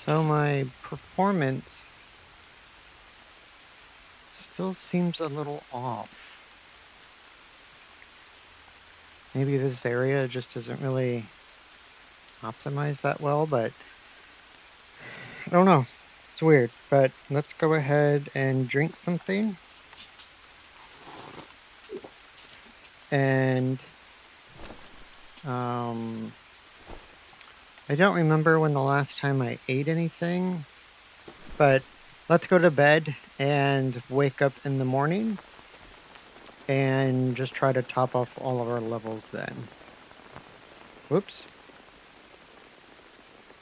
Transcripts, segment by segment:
So my performance still seems a little off. Maybe this area just isn't really optimized that well, but I don't know. It's weird, but let's go ahead and drink something. And I don't remember when the last time I ate anything, but let's go to bed and wake up in the morning and just try to top off all of our levels then. Whoops.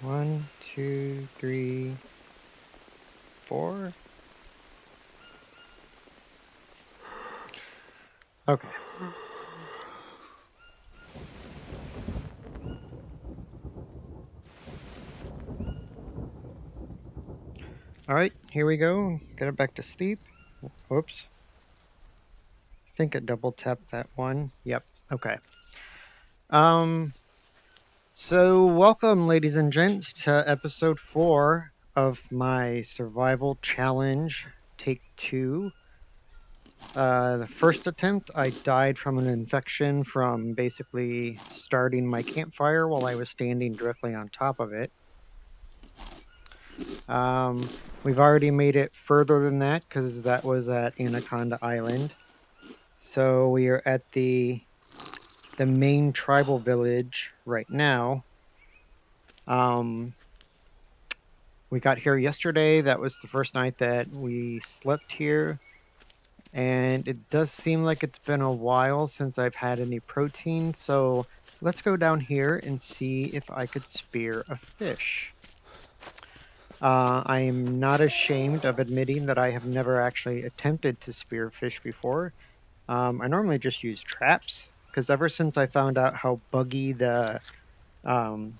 1, 2, 3, 4. Okay. All right, here we go. Get it back to sleep. Whoops. I think I double tapped that one. Yep. Okay. Um. So welcome, ladies and gents, to episode 4 of my survival challenge, take 2. The first attempt, I died from an infection from basically starting my campfire while I was standing directly on top of it. We've already made it further than that because that was at Anaconda Island. So we are at the main tribal village right now. We got here yesterday. That was the first night that we slept here. And it does seem like it's been a while since I've had any protein. So let's go down here and see if I could spear a fish. I am not ashamed of admitting that I have never actually attempted to spear fish before. I normally just use traps because ever since I found out how buggy the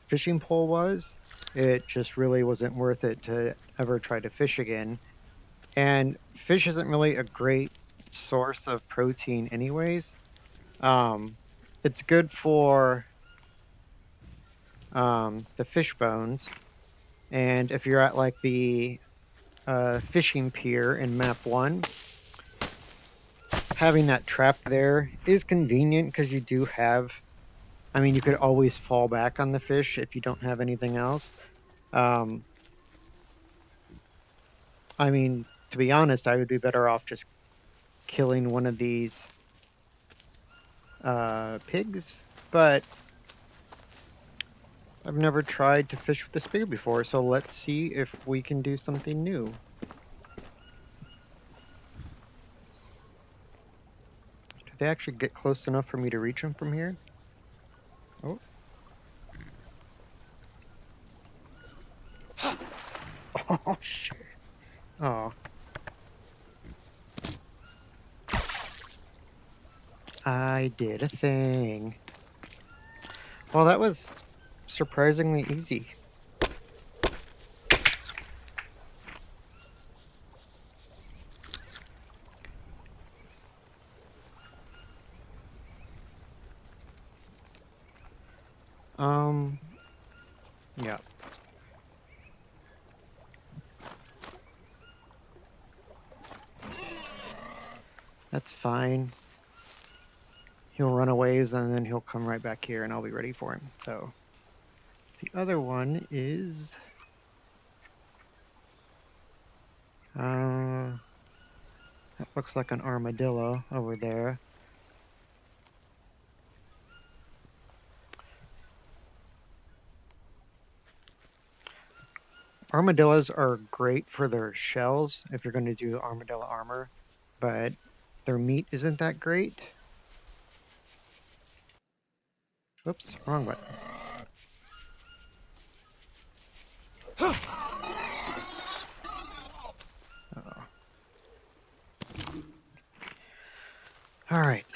fishing pole was, it just really wasn't worth it to ever try to fish again. And fish isn't really a great source of protein, anyways. It's good for the fish bones, and if you're at like the fishing pier in map 1, having that trap there is convenient because you do have, I mean, you could always fall back on the fish if you don't have anything else. Um, I mean, to be honest, I would be better off just killing one of these pigs, but I've never tried to fish with a spear before, so let's see if we can do something new. Do they actually get close enough for me to reach them from here? Oh. Oh, shit. Oh. I did a thing. Well, that was surprisingly easy. Yeah. That's fine. He'll run away and then he'll come right back here and I'll be ready for him. So the other one is that looks like an armadillo over there. Armadillos are great for their shells if you're going to do armadillo armor, but their meat isn't that great. Oops, wrong button. Uh-oh. All right.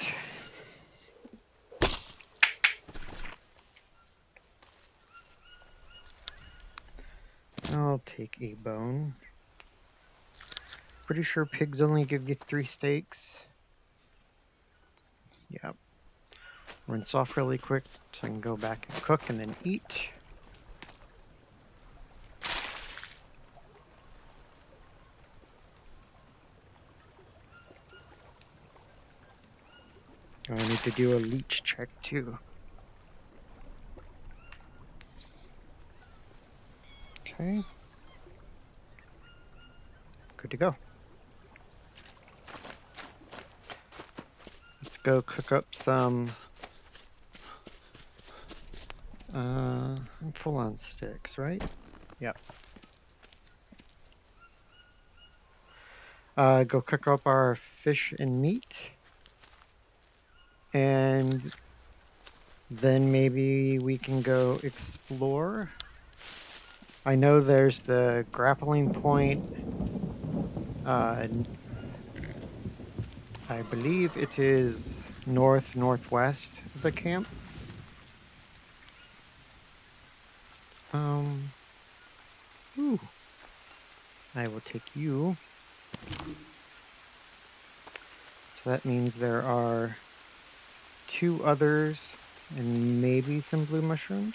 I'll take a bone. Pretty sure pigs only give you 3 steaks. Yep. Rinse off really quick so I can go back and cook and then eat. I need to do a leech check too. Okay. Good to go. Let's go cook up some I'm full on sticks, right? Yep. Go cook up our fish and meat. And then maybe we can go explore. I know there's the grappling point. I believe it is northwest of the camp. Ooh, I will take you. So that means there are 2 others and maybe some blue mushrooms.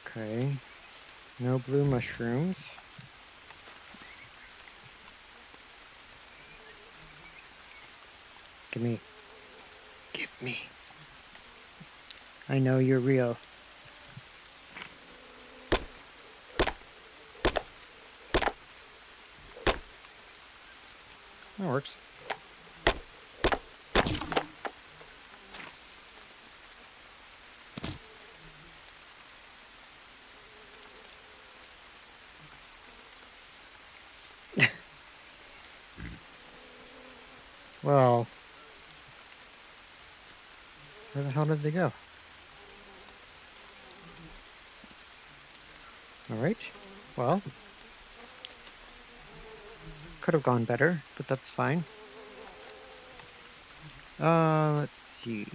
Okay, no blue mushrooms. Give me. Give me. I know you're real. That works. Well, where the hell did they go? Alright, well, could have gone better, but that's fine. Let's see.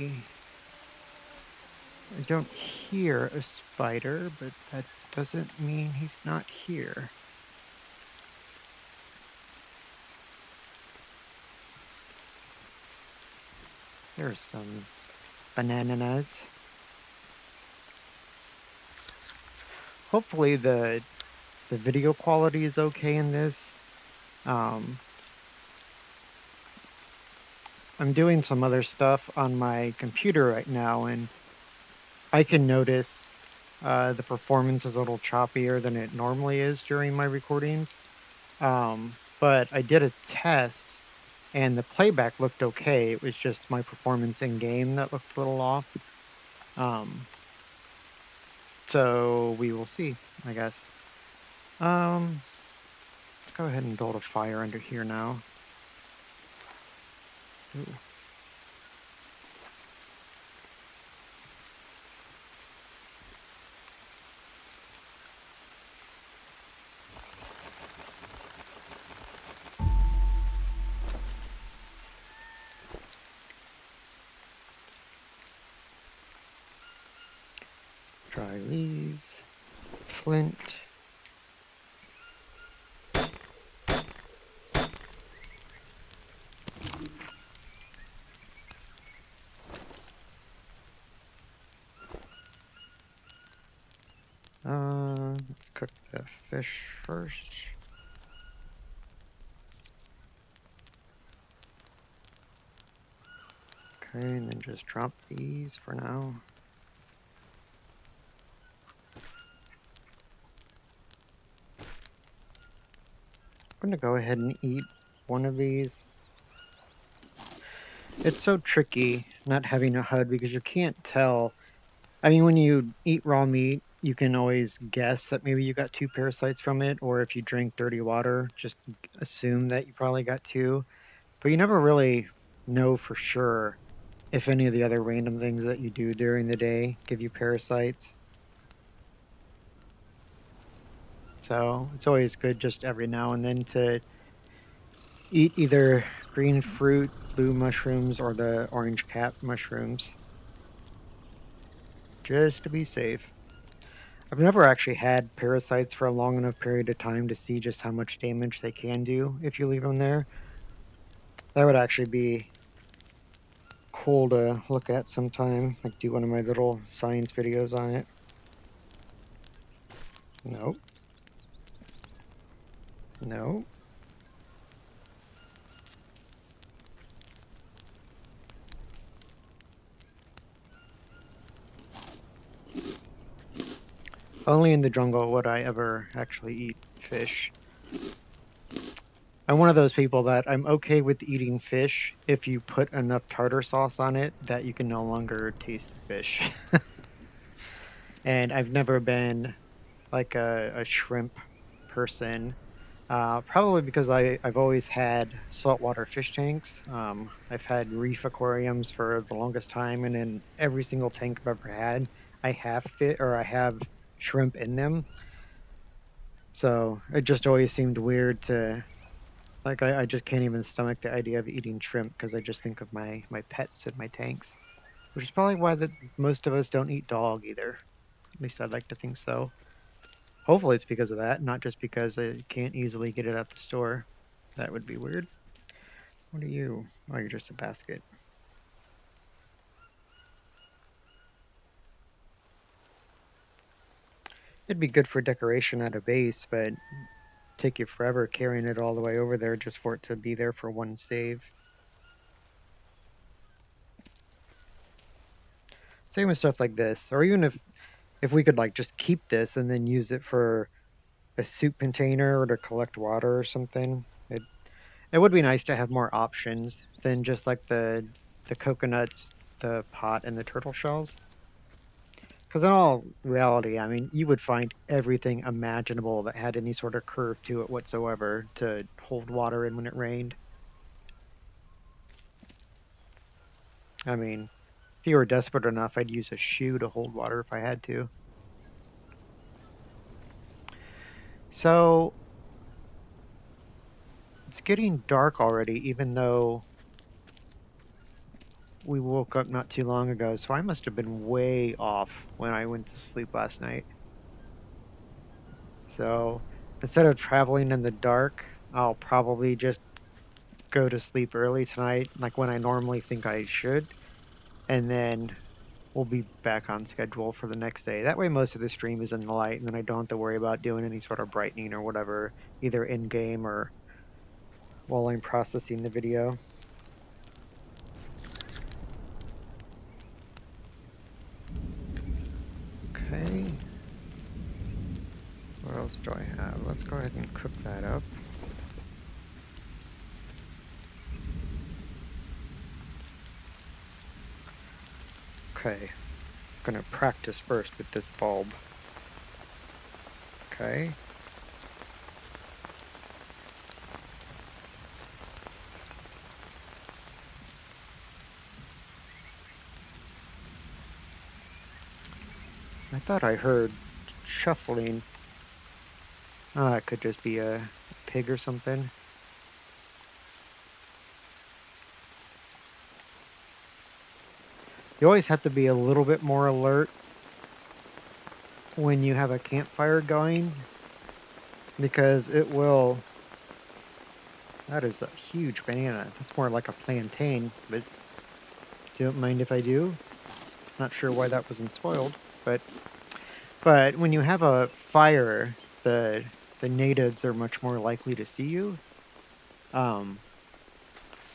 I don't hear a spider, but that doesn't mean he's not here. There's some bananas. Hopefully the video quality is okay in this. I'm doing some other stuff on my computer right now, and I can notice the performance is a little choppier than it normally is during my recordings. But I did a test, and the playback looked okay. It was just my performance in game that looked a little off. So we will see, I guess. Let's go ahead and build a fire under here now. Ooh. Dry leaves, flint. Let's cook the fish first. Okay, and then just drop these for now. I'm going to go ahead and eat one of these. It's so tricky not having a HUD because you can't tell. I mean, when you eat raw meat, you can always guess that maybe you got 2 parasites from it, or if you drink dirty water, just assume that you probably got 2. But you never really know for sure if any of the other random things that you do during the day give you parasites. So it's always good just every now and then to eat either green fruit, blue mushrooms, or the orange cap mushrooms, just to be safe. I've never actually had parasites for a long enough period of time to see just how much damage they can do if you leave them there. That would actually be cool to look at sometime, like do one of my little science videos on it. No. No. Only in the jungle would I ever actually eat fish. I'm one of those people that I'm okay with eating fish if you put enough tartar sauce on it that you can no longer taste the fish. And I've never been like a shrimp person. Probably because I've always had saltwater fish tanks. I've had reef aquariums for the longest time, and in every single tank I've ever had, I have shrimp in them. So it just always seemed weird to like I just can't even stomach the idea of eating shrimp because I just think of my pets in my tanks, which is probably why that most of us don't eat dog either. At least I'd like to think so. Hopefully it's because of that, not just because I can't easily get it at the store. That would be weird. What are you? Oh, you're just a basket. It'd be good for decoration at a base, but take you forever carrying it all the way over there just for it to be there for one save. Same with stuff like this, or even if we could like just keep this and then use it for a soup container or to collect water or something. It would be nice to have more options than just like the coconuts, the pot, and the turtle shells. Because in all reality, I mean, you would find everything imaginable that had any sort of curve to it whatsoever to hold water in when it rained. I mean, if you were desperate enough, I'd use a shoe to hold water if I had to. So it's getting dark already, even though we woke up not too long ago. So I must have been way off when I went to sleep last night. So instead of traveling in the dark, I'll probably just go to sleep early tonight, like when I normally think I should, and then we'll be back on schedule for the next day. That way, most of the stream is in the light, and then I don't have to worry about doing any sort of brightening or whatever, either in game or while I'm processing the video. Okay. What else do I have? Let's go ahead and cook that up. Okay. I'm gonna practice first with this bulb. Okay. I thought I heard shuffling. Oh, it could just be a pig or something. You always have to be a little bit more alert when you have a campfire going because it will. That is a huge banana. That's more like a plantain, but don't mind if I do. Not sure why that wasn't spoiled, but when you have a fire, the natives are much more likely to see you. Um,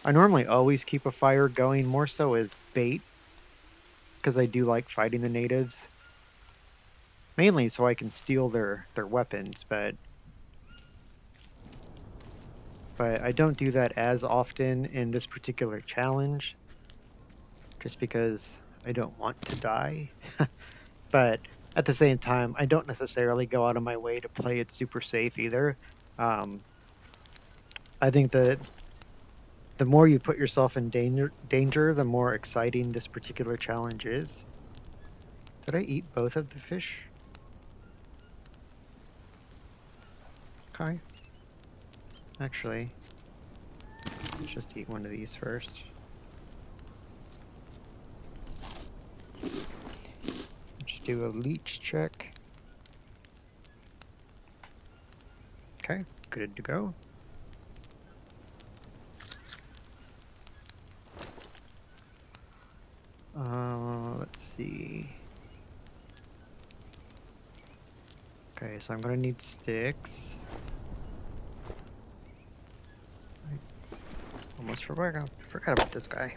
I normally always keep a fire going more so as bait because I do like fighting the natives, mainly so I can steal their weapons, but I don't do that as often in this particular challenge just because I don't want to die. But at the same time, I don't necessarily go out of my way to play it super safe either. Um, I think that the more you put yourself in danger, the more exciting this particular challenge is. Did I eat both of the fish? Okay. Actually, let's just eat one of these first. Let's do a leech check. Okay, good to go. Let's see. Okay, so I'm gonna need sticks. I almost forgot about this guy.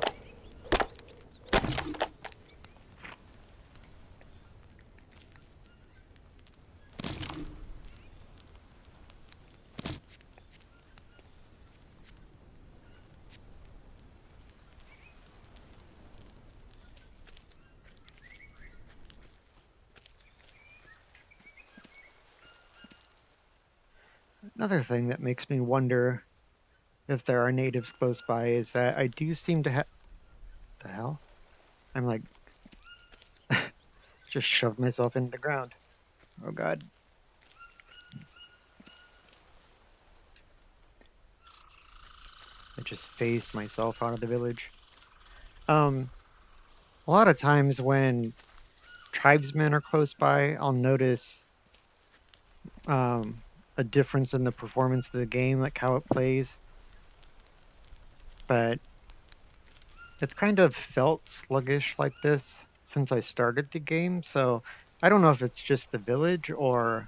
Another thing that makes me wonder if there are natives close by is that I do seem to have... The hell? I'm like, just shoved myself into the ground. Oh god. I just phased myself out of the village. A lot of times when tribesmen are close by, I'll notice um, a difference in the performance of the game, like how it plays. But it's kind of felt sluggish like this since I started the game, so I don't know if it's just the village or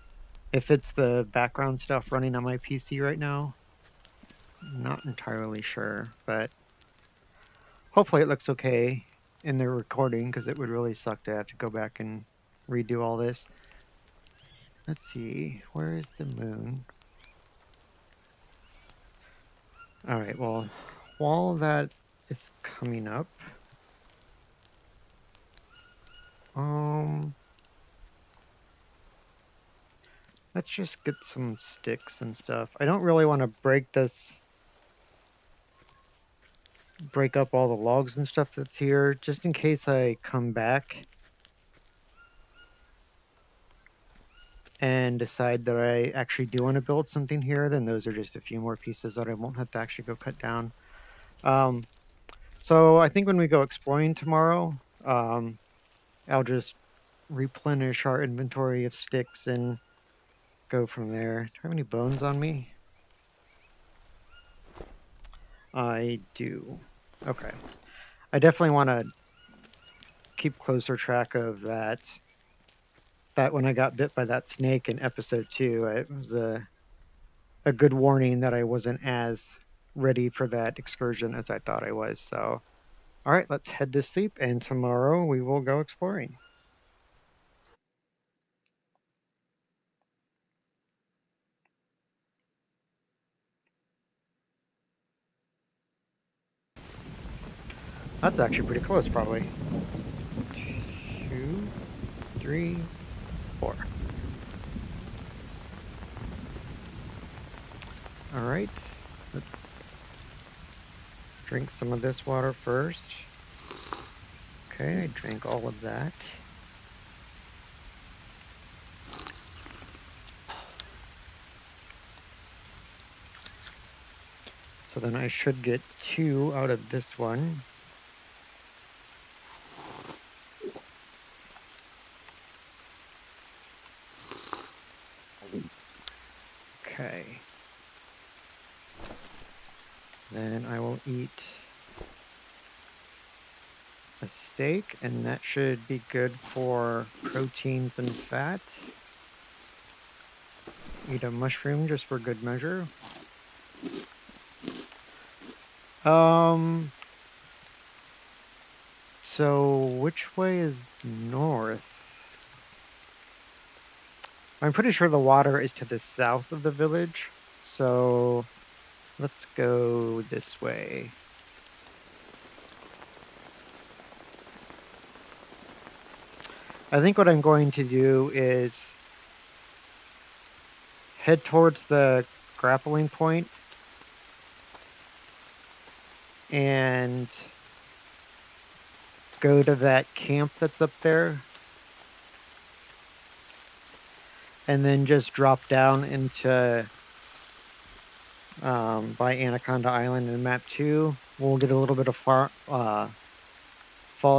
if it's the background stuff running on my PC right now. Not entirely sure, but hopefully it looks okay in the recording because it would really suck to have to go back and redo all this. Let's see, where is the moon? All right, well, while that is coming up, um, let's just get some sticks and stuff. I don't really want to break up all the logs and stuff that's here, just in case I come back and decide that I actually do want to build something here, then those are just a few more pieces that I won't have to actually go cut down. So I think when we go exploring tomorrow, I'll just replenish our inventory of sticks and go from there. Do I have any bones on me? I do. Okay. I definitely want to keep closer track of that when I got bit by that snake in episode 2, it was a good warning that I wasn't as ready for that excursion as I thought I was. So, all right, let's head to sleep, and tomorrow we will go exploring. That's actually pretty close, probably. 2, 3, 4. All right, let's drink some of this water first. Okay, I drank all of that. So then I should get 2 out of this one. Okay. Then I will eat a steak, and that should be good for proteins and fat. Eat a mushroom just for good measure. So which way is north? I'm pretty sure the water is to the south of the village, so let's go this way. I think what I'm going to do is head towards the grappling point and go to that camp that's up there, and then just drop down into by Anaconda Island in map 2. We'll get a little bit of fall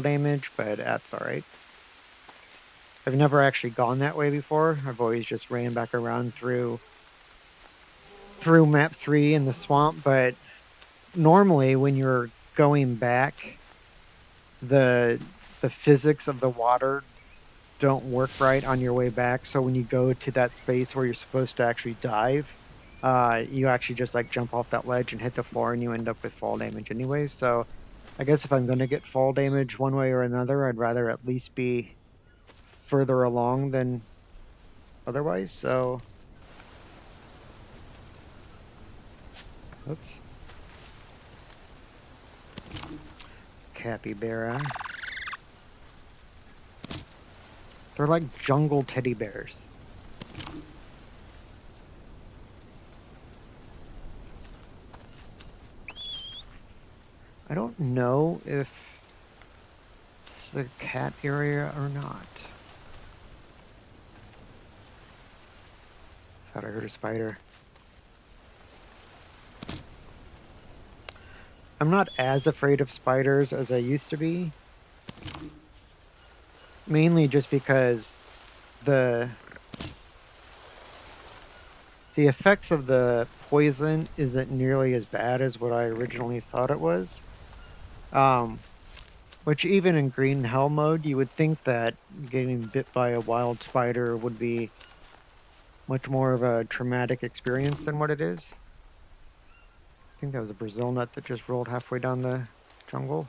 damage, but that's all right. I've never actually gone that way before. I've always just ran back around through map 3 in the swamp, but normally when you're going back, the physics of the water don't work right on your way back. So when you go to that space where you're supposed to actually dive, you actually just like jump off that ledge and hit the floor, and you end up with fall damage anyway. So I guess if I'm going to get fall damage one way or another, I'd rather at least be further along than otherwise. So, oops, capybara. They're like jungle teddy bears. I don't know if it's a cat area or not. Thought I heard a spider. I'm not as afraid of spiders as I used to be. Mainly just because the effects of the poison isn't nearly as bad as what I originally thought it was. Which even in green hell mode, you would think that getting bit by a wild spider would be much more of a traumatic experience than what it is. I think that was a Brazil nut that just rolled halfway down the jungle.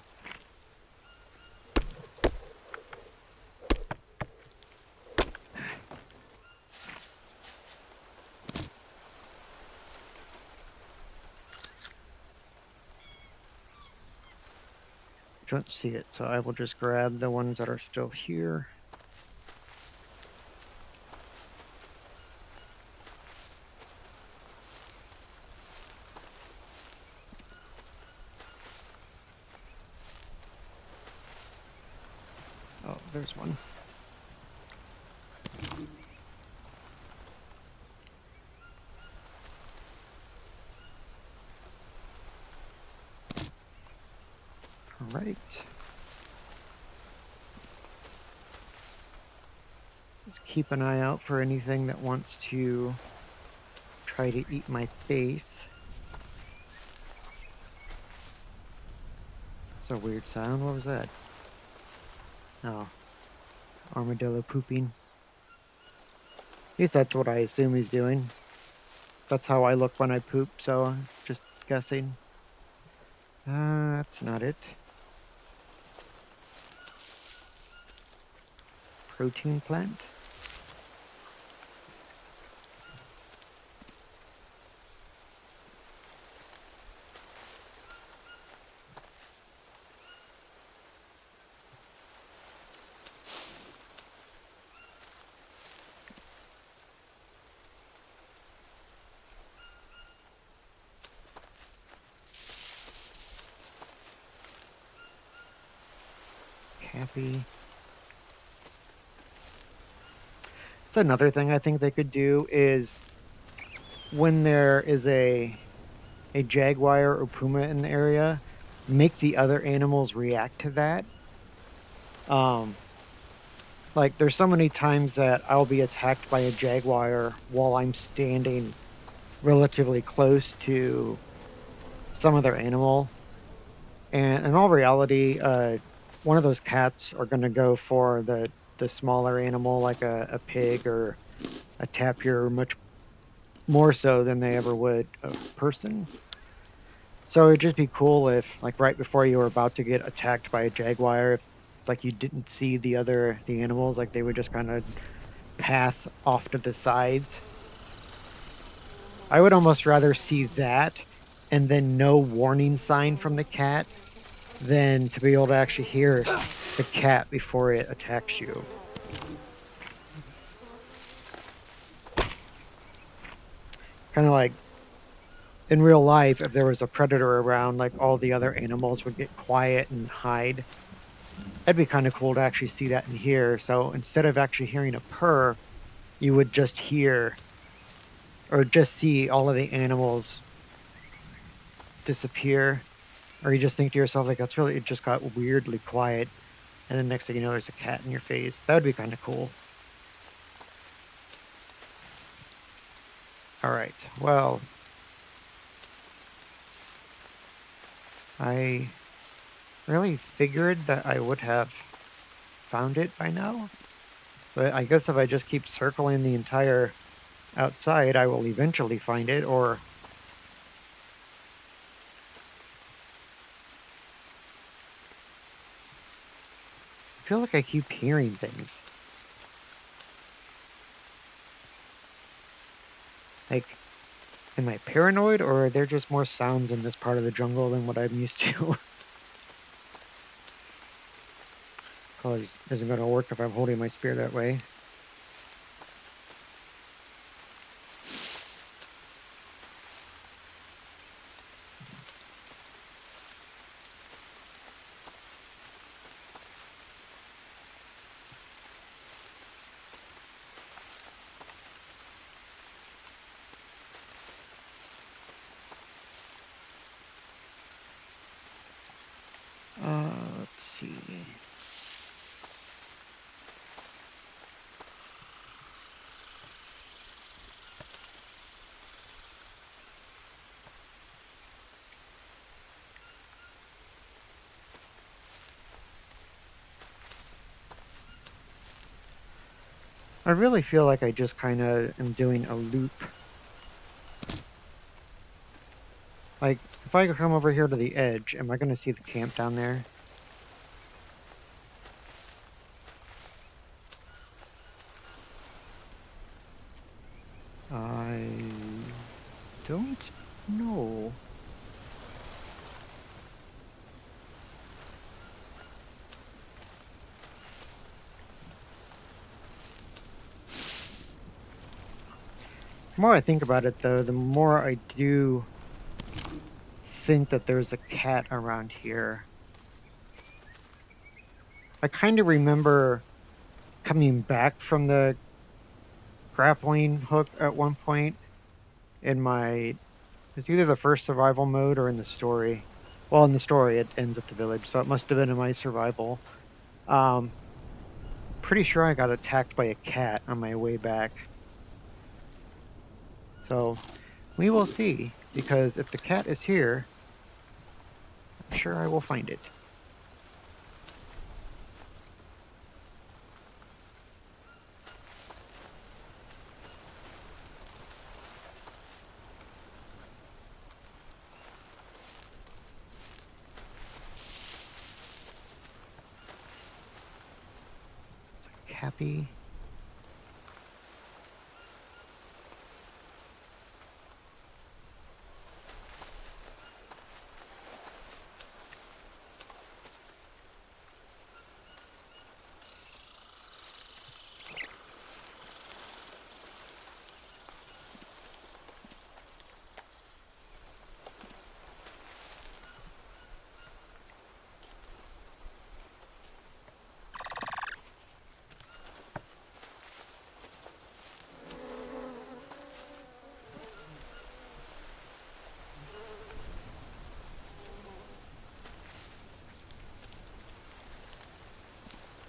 Don't see it, so I will just grab the ones that are still here. Oh, there's one. All right. Just keep an eye out for anything that wants to try to eat my face. It's a weird sound. What was that? Oh, armadillo pooping. At least that's what I assume he's doing. That's how I look when I poop, so I'm just guessing. That's not it. Protein plant? Happy. It's another thing I think they could do is when there is a jaguar or puma in the area, make the other animals react to that. Like there's so many times that I'll be attacked by a jaguar while I'm standing relatively close to some other animal. And in all reality, one of those cats are going to go for the smaller animal, like a pig or a tapir, much more so than they ever would a person. So it'd just be cool if, like, right before you were about to get attacked by a jaguar, if like you didn't see the animals, like they would just kind of path off to the sides. I would almost rather see that and then no warning sign from the cat than to be able to actually hear the cat before it attacks you. Kind of like in real life, if there was a predator around, like all the other animals would get quiet and hide. That'd be kind of cool to actually see that in here. So instead of actually hearing a purr, you would just hear or just see all of the animals disappear. Or you just think to yourself, like, that's really, it just got weirdly quiet. And then next thing you know, there's a cat in your face. That would be kind of cool. All right. Well, I really figured that I would have found it by now. But I guess if I just keep circling the entire outside, I will eventually find it, or I feel like I keep hearing things. Like, am I paranoid, or are there just more sounds in this part of the jungle than what I'm used to? Probably isn't going to work if I'm holding my spear that way. I really feel like I just kind of am doing a loop. Like, if I come over here to the edge, am I going to see the camp down there? I don't know. The more I think about it, though, the more I do think that there's a cat around here. I kind of remember coming back from the grappling hook at one point in my, it's either the first survival mode or in the story. Well, in the story, it ends at the village, so it must have been in my survival. Pretty sure I got attacked by a cat on my way back. So we will see, because if the cat is here, I'm sure I will find it. It's like happy.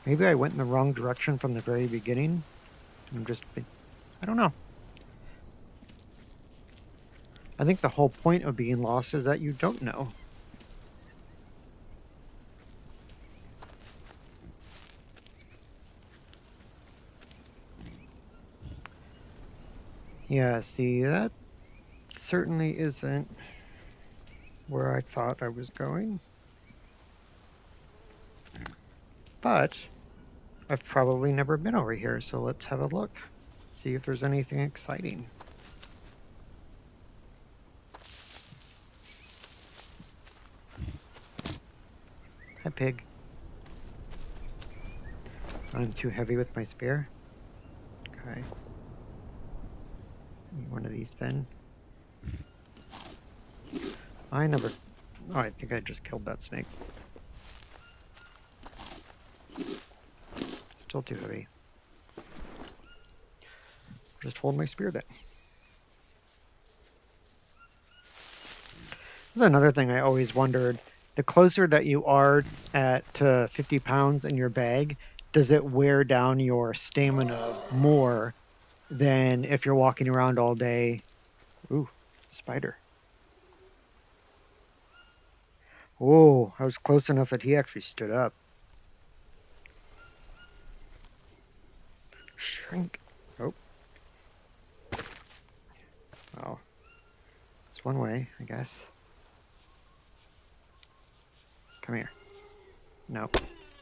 Maybe I went in the wrong direction from the very beginning. I don't know. I think the whole point of being lost is that you don't know. Yeah, see, that certainly isn't where I thought I was going. But I've probably never been over here, so let's have a look. See if there's anything exciting. Hi, pig. I'm too heavy with my spear. Okay. One of these then. I never... Oh, I think I just killed that snake. Still too heavy. Just hold my spear then. This is another thing I always wondered. The closer that you are to 50 pounds in your bag, does it wear down your stamina more than if you're walking around all day? Ooh, spider. Oh, I was close enough that he actually stood up. Shrink. Oh. Oh. It's one way, I guess. Come here. No.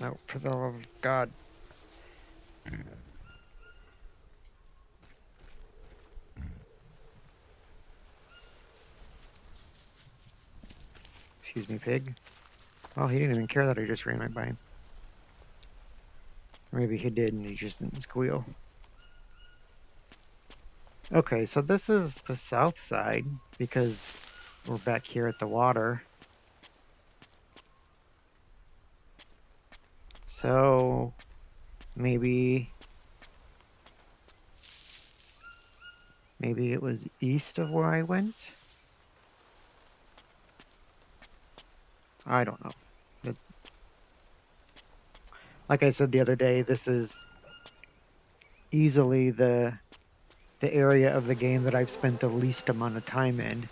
No, for the love of God. Excuse me, pig. Oh, he didn't even care that I just ran right by him. Or maybe he did and he just didn't squeal. Okay, so this is the south side because we're back here at the water. So maybe it was east of where I went. I don't know. But like I said the other day, this is easily the area of the game that I've spent the least amount of time in.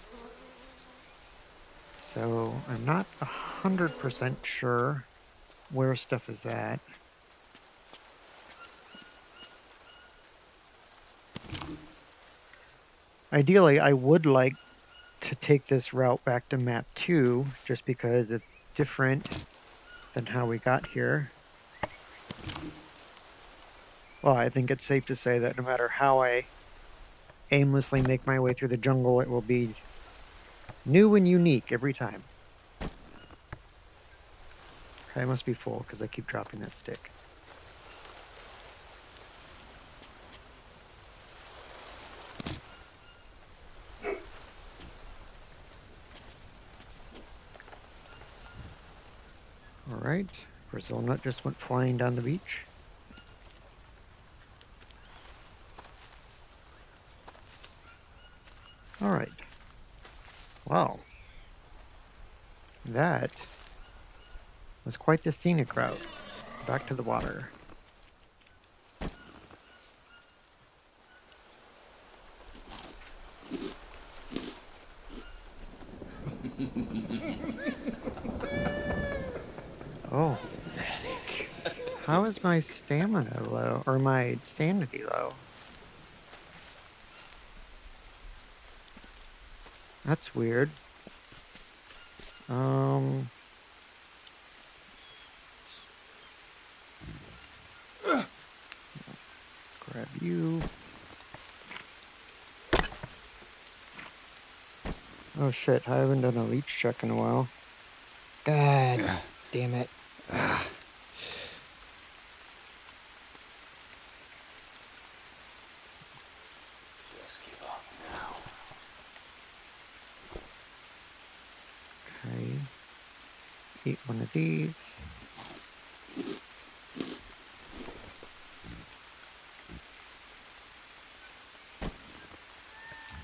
So I'm not 100% sure where stuff is at. Ideally, I would like to take this route back to map 2, just because it's different than how we got here. Well, I think it's safe to say that no matter how I aimlessly make my way through the jungle, it will be new and unique every time. Okay, I must be full because I keep dropping that stick. Alright, Brazil nut just went flying down the beach. Alright. Wow. That was quite the scenic route. Back to the water. Oh. How is my stamina low? Or my sanity low? That's weird. Grab you. Oh shit, I haven't done a leech check in a while. God damn it. Just give up now. Okay. Eat one of these.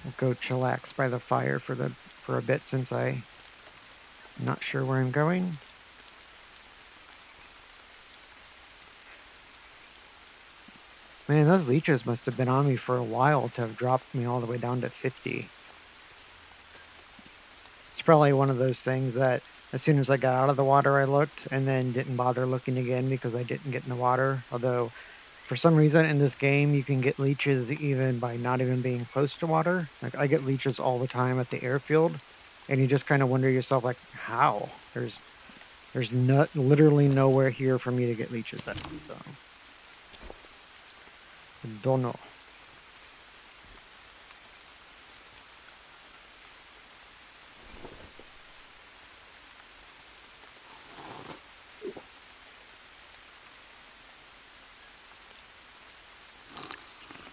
I'll go chillax by the fire for a bit since I'm not sure where I'm going. Man, those leeches must have been on me for a while to have dropped me all the way down to 50. It's probably one of those things that as soon as I got out of the water, I looked and then didn't bother looking again because I didn't get in the water. Although, for some reason in this game, you can get leeches even by not even being close to water. Like, I get leeches all the time at the airfield, and you just kind of wonder yourself, like, how? There's literally nowhere here for me to get leeches at. So, I don't know.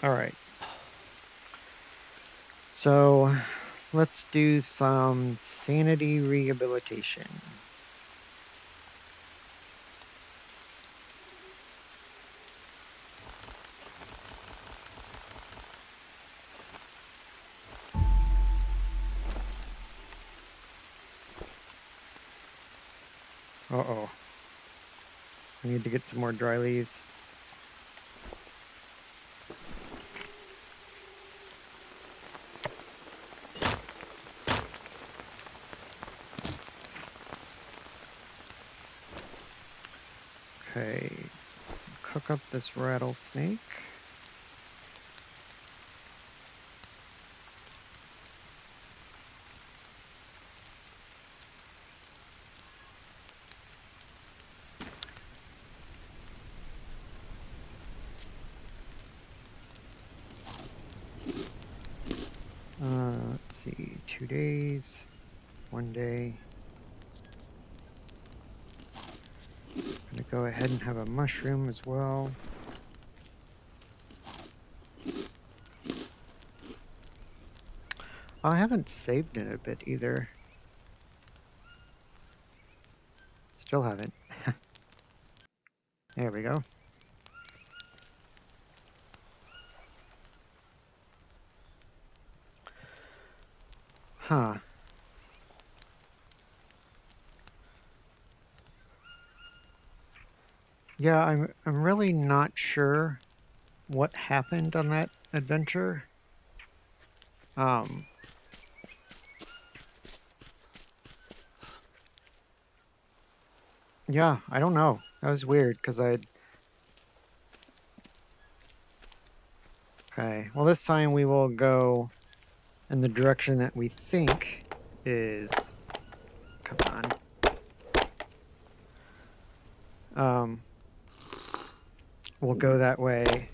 All right. So let's do some sanity rehabilitation. Uh-oh. I need to get some more dry leaves. Okay, cook up this rattlesnake. Let's see, 2 days, 1 day. I'm gonna go ahead and have a mushroom as well. I haven't saved in a bit either. Still haven't. There we go. Huh. Yeah, I'm really not sure what happened on that adventure. Yeah, I don't know. That was weird because okay, well this time we will go And the direction that we think is, come on. We'll go that way.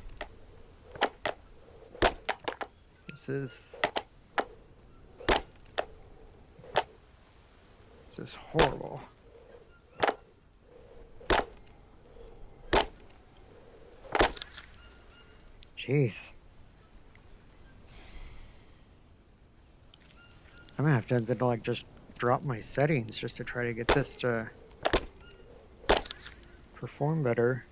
This is horrible. Jeez. I'm gonna have to like just drop my settings just to try to get this to perform better.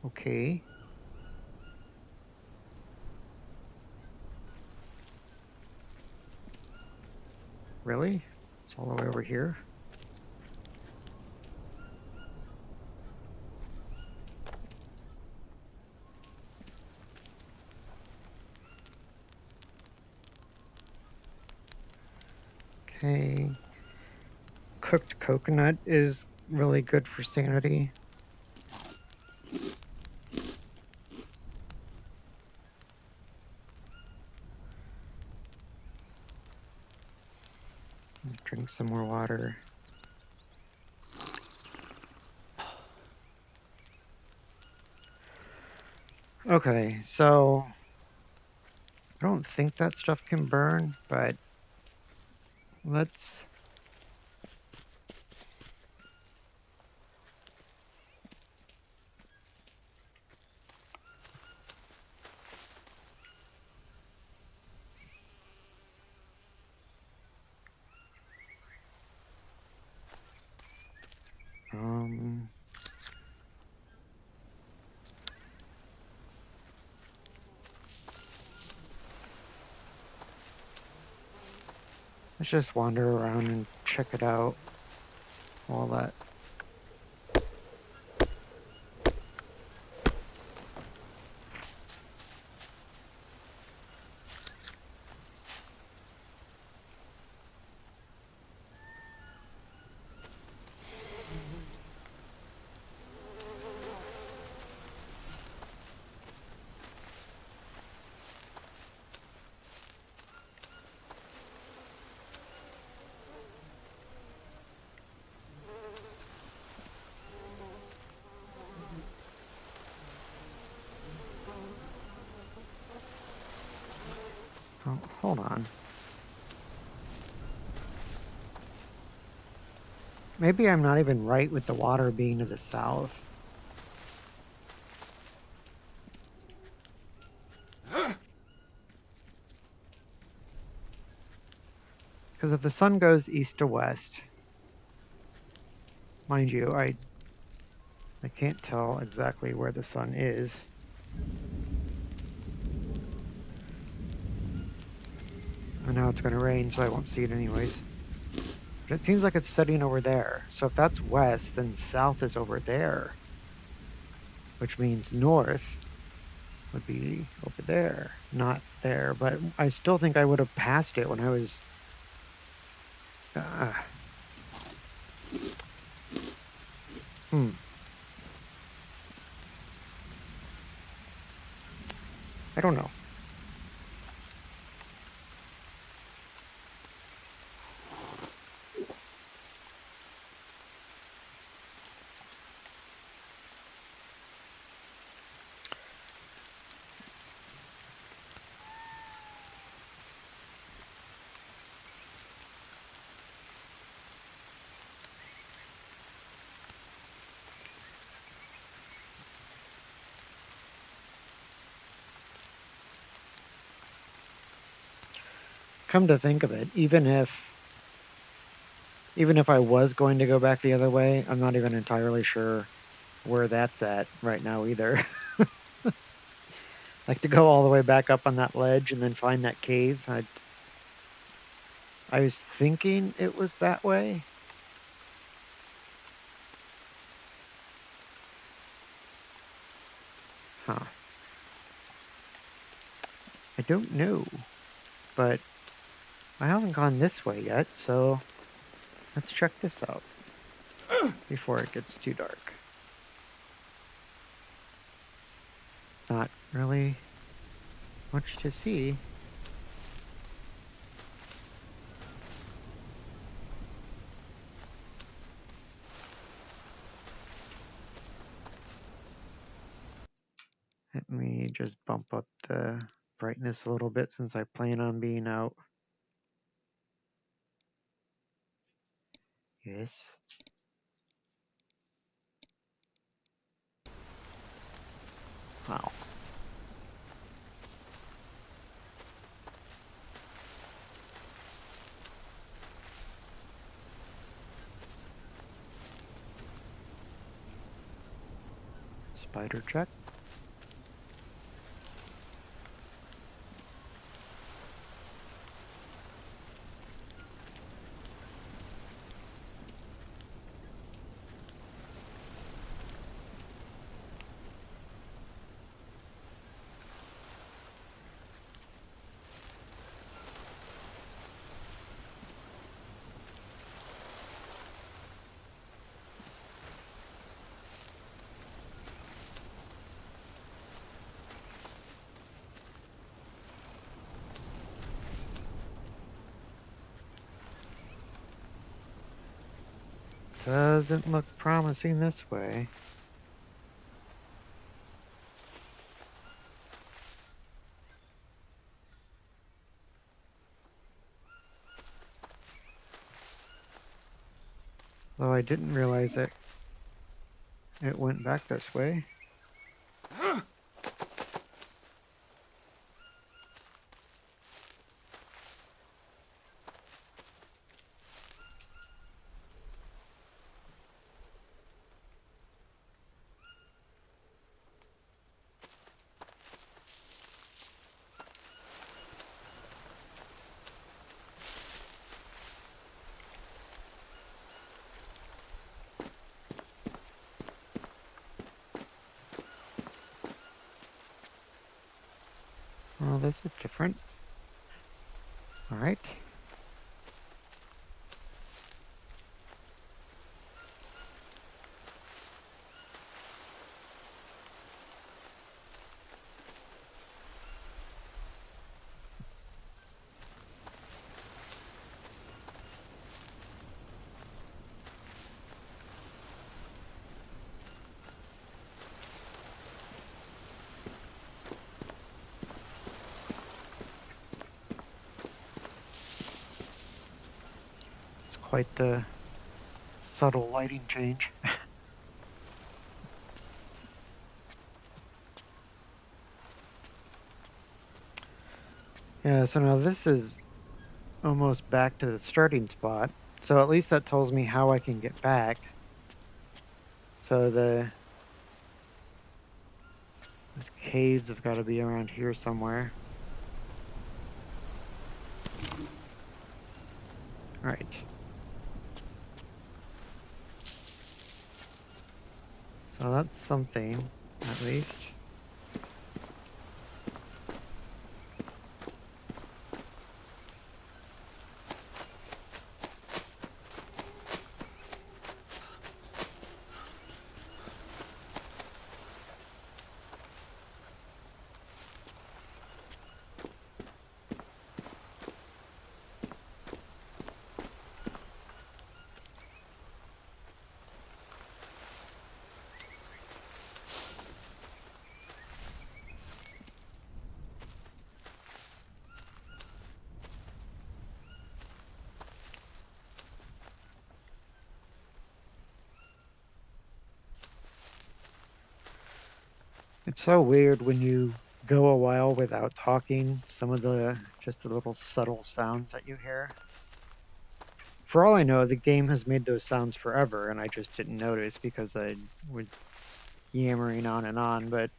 Okay. Really? It's all the way over here? Okay. Cooked coconut is really good for sanity. Drink some more water. Okay, so I don't think that stuff can burn, but let's... let's just wander around and check it out. All that. Oh, hold on. Maybe I'm not even right with the water being to the south. Because if the sun goes east to west, mind you, I can't tell exactly where the sun is. And now it's going to rain, so I won't see it anyways. But it seems like it's setting over there. So if that's west, then south is over there. Which means north would be over there, not there. But I still think I would have passed it when I was... I don't know. Come to think of it, even if I was going to go back the other way, I'm not even entirely sure where that's at right now either. Like to go all the way back up on that ledge and then find that cave. I was thinking it was that way. Huh. I don't know, but I haven't gone this way yet, so Let's check this out before it gets too dark. It's not really much to see. Let me just bump up the brightness a little bit since I plan on being out. Yes. Wow. Spider check. Doesn't look promising this way. Though I didn't realize it went back this way. Well, this is different. All right. It's quite the subtle lighting change. Yeah, so now this is almost back to the starting spot. So at least that tells me how I can get back. So those caves have got to be around here somewhere. All right. So that's something, at least. It's so weird when you go a while without talking, some of just the little subtle sounds that you hear. For all I know, the game has made those sounds forever, and I just didn't notice because I was yammering on, but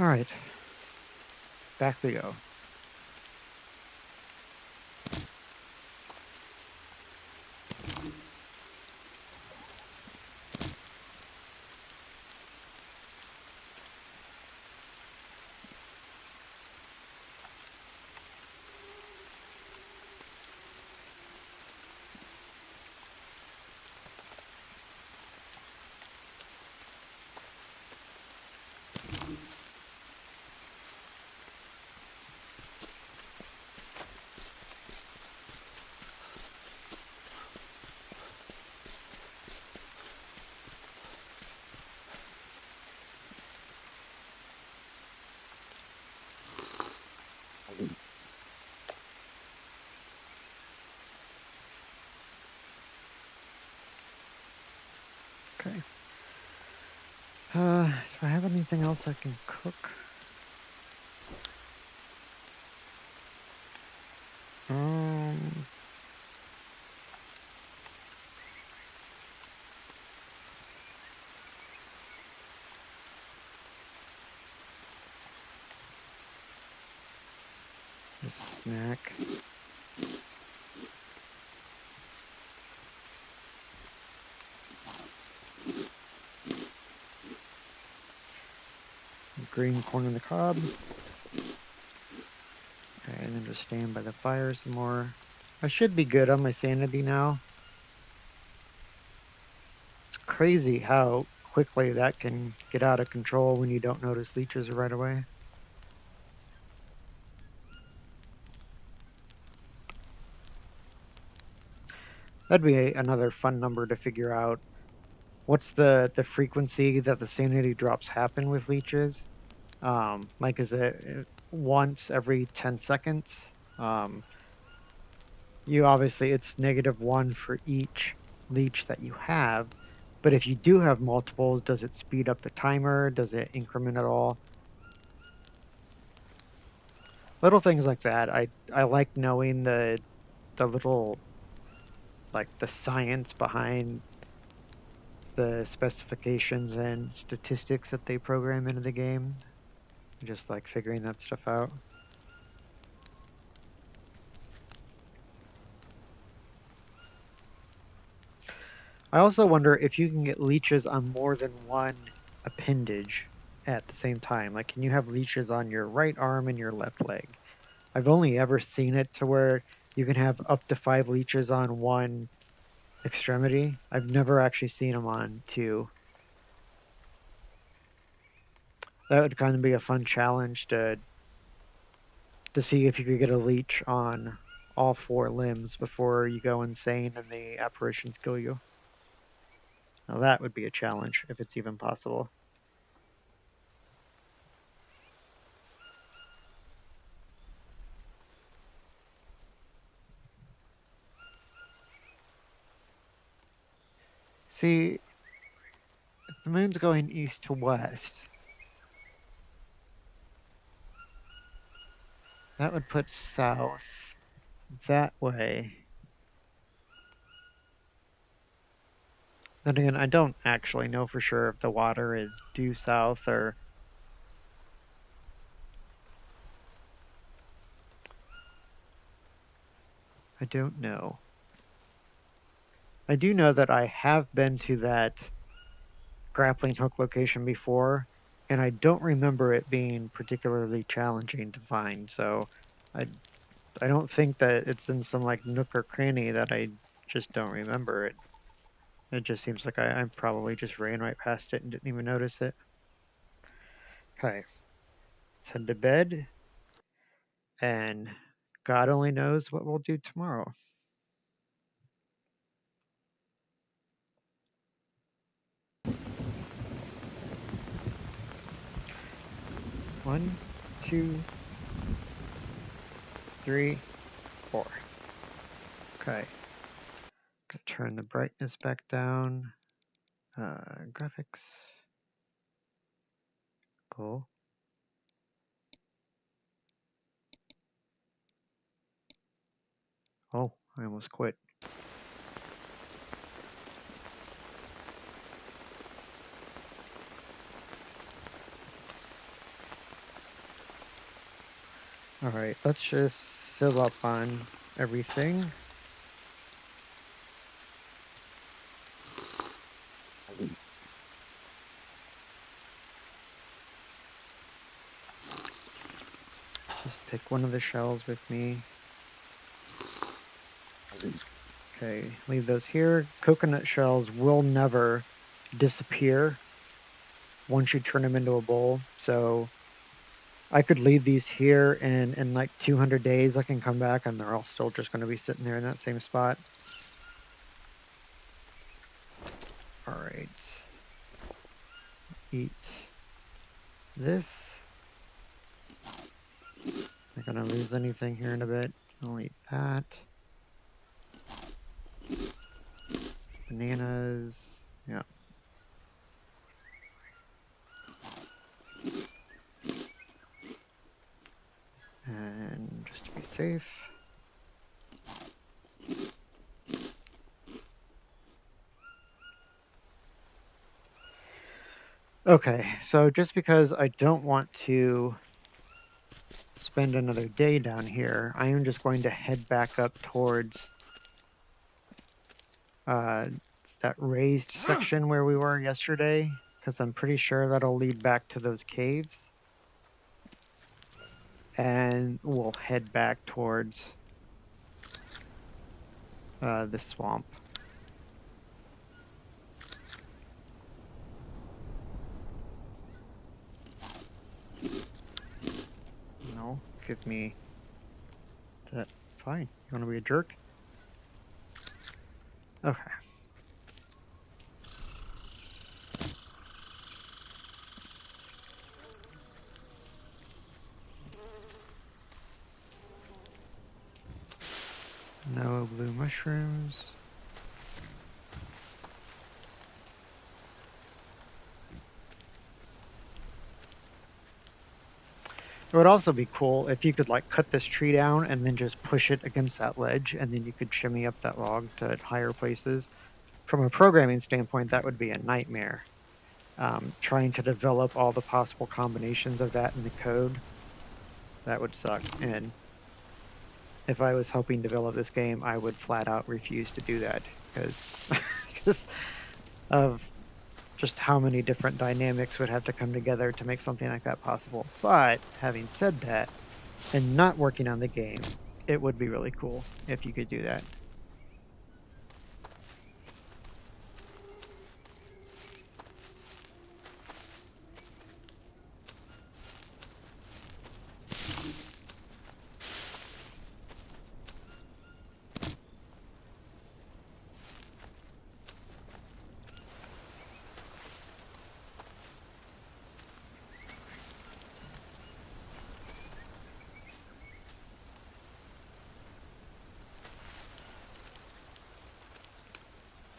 All right, back we go. Okay. Do I have anything else I can cook? Um, a snack. Green corn on the cob. Okay, and then just stand by the fire some more. I should be good on my sanity now. It's crazy how quickly that can get out of control when you don't notice leeches right away. That'd be another fun number to figure out. What's the frequency that the sanity drops happen with leeches? Like, is it once every 10 seconds? You obviously, it's -1 for each leech that you have. But if you do have multiples, does it speed up the timer? Does it increment at all? Little things like that. I like knowing the little, like, the science behind the specifications and statistics that they program into the game. I just like figuring that stuff out. I also wonder if you can get leeches on more than one appendage at the same time. Like, can you have leeches on your right arm and your left leg? I've only ever seen it to where you can have up to 5 leeches on one extremity. I've never actually seen them on two. That would kind of be a fun challenge to see if you could get a leech on all 4 limbs before you go insane and the apparitions kill you. Now that would be a challenge if it's even possible. See, if the moon's going east to west, that would put south that way. Then again, I don't actually know for sure if the water is due south or I don't know. I do know that I have been to that grappling hook location before, and I don't remember it being particularly challenging to find. So I I don't think that it's in some like nook or cranny that I just don't remember it. It just seems like I probably just ran right past it and didn't even notice it. Okay, let's head to bed, and God only knows what we'll do tomorrow. One, two, three, four. Okay, turn the brightness back down. Graphics. Cool. Oh, I almost quit. All right, let's just fill up on everything. Just take one of the shells with me. Okay, leave those here. Coconut shells will never disappear once you turn them into a bowl. So I could leave these here and in like 200 days I can come back and they're all still just going to be sitting there in that same spot. All right. Eat this. Not going to lose anything here in a bit. I'll eat that. Bananas. Yeah. And just to be safe. Okay, so just because I don't want to spend another day down here, I am just going to head back up towards that raised section where we were yesterday, because I'm pretty sure that'll lead back to those caves. And we'll head back towards the swamp. No, give me that. Fine. You want to be a jerk? Okay. No blue mushrooms. It would also be cool if you could like cut this tree down and then just push it against that ledge and then you could shimmy up that log to higher places. From a programming standpoint, that would be a nightmare. Trying to develop all the possible combinations of that in the code, that would suck. And if I was helping develop this game, I would flat out refuse to do that because of just how many different dynamics would have to come together to make something like that possible. But having said that, and not working on the game, it would be really cool if you could do that.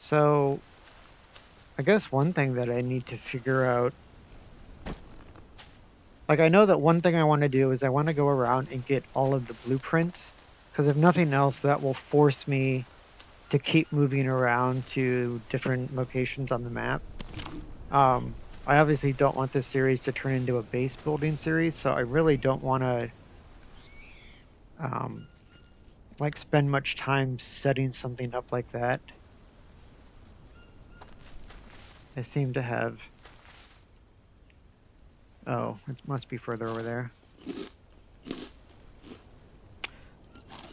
So I guess one thing that I need to figure out, like I know that one thing I want to do is I want to go around and get all of the blueprints, because if nothing else, that will force me to keep moving around to different locations on the map. I obviously don't want this series to turn into a base building series, so I really don't want to um, like spend much time setting something up like that. I seem to have. Oh, it must be further over there.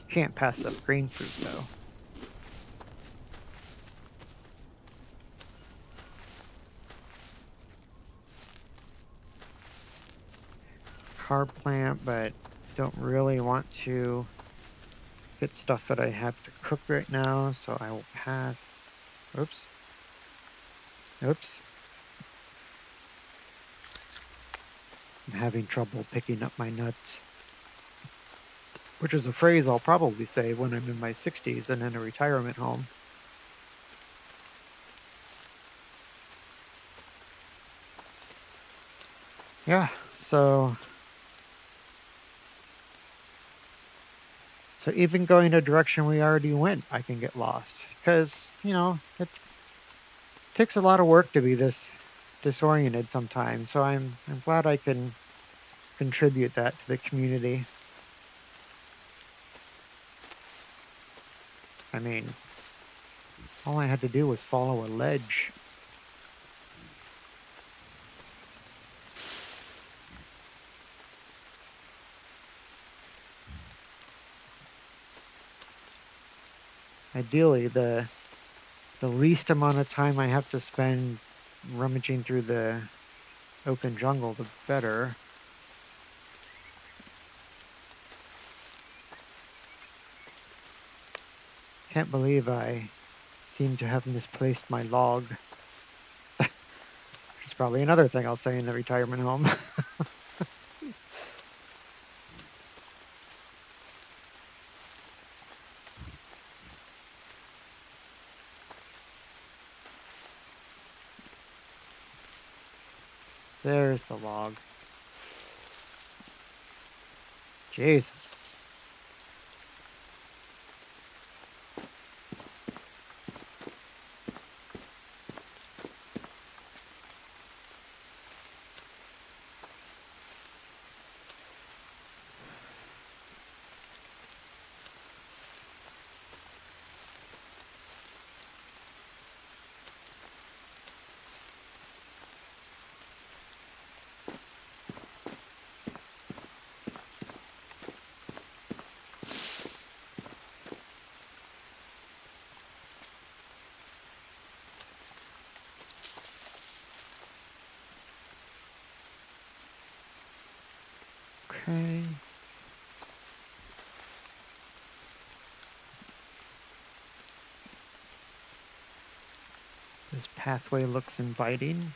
Can't pass up green fruit though. Carb plant, but don't really want to get stuff that I have to cook right now, so I will pass. Oops. Oops. I'm having trouble picking up my nuts, which is a phrase I'll probably say when I'm in my 60s and in a retirement home. Yeah, so even going a direction we already went, I can get lost because, it takes a lot of work to be this disoriented sometimes. So I'm glad I can contribute that to the community. I mean, all I had to do was follow a ledge. Ideally, the least amount of time I have to spend rummaging through the open jungle, the better. Can't believe I seem to have misplaced my log. It's probably another thing I'll say in the retirement home. There's the log. Jesus. Okay. This pathway looks inviting.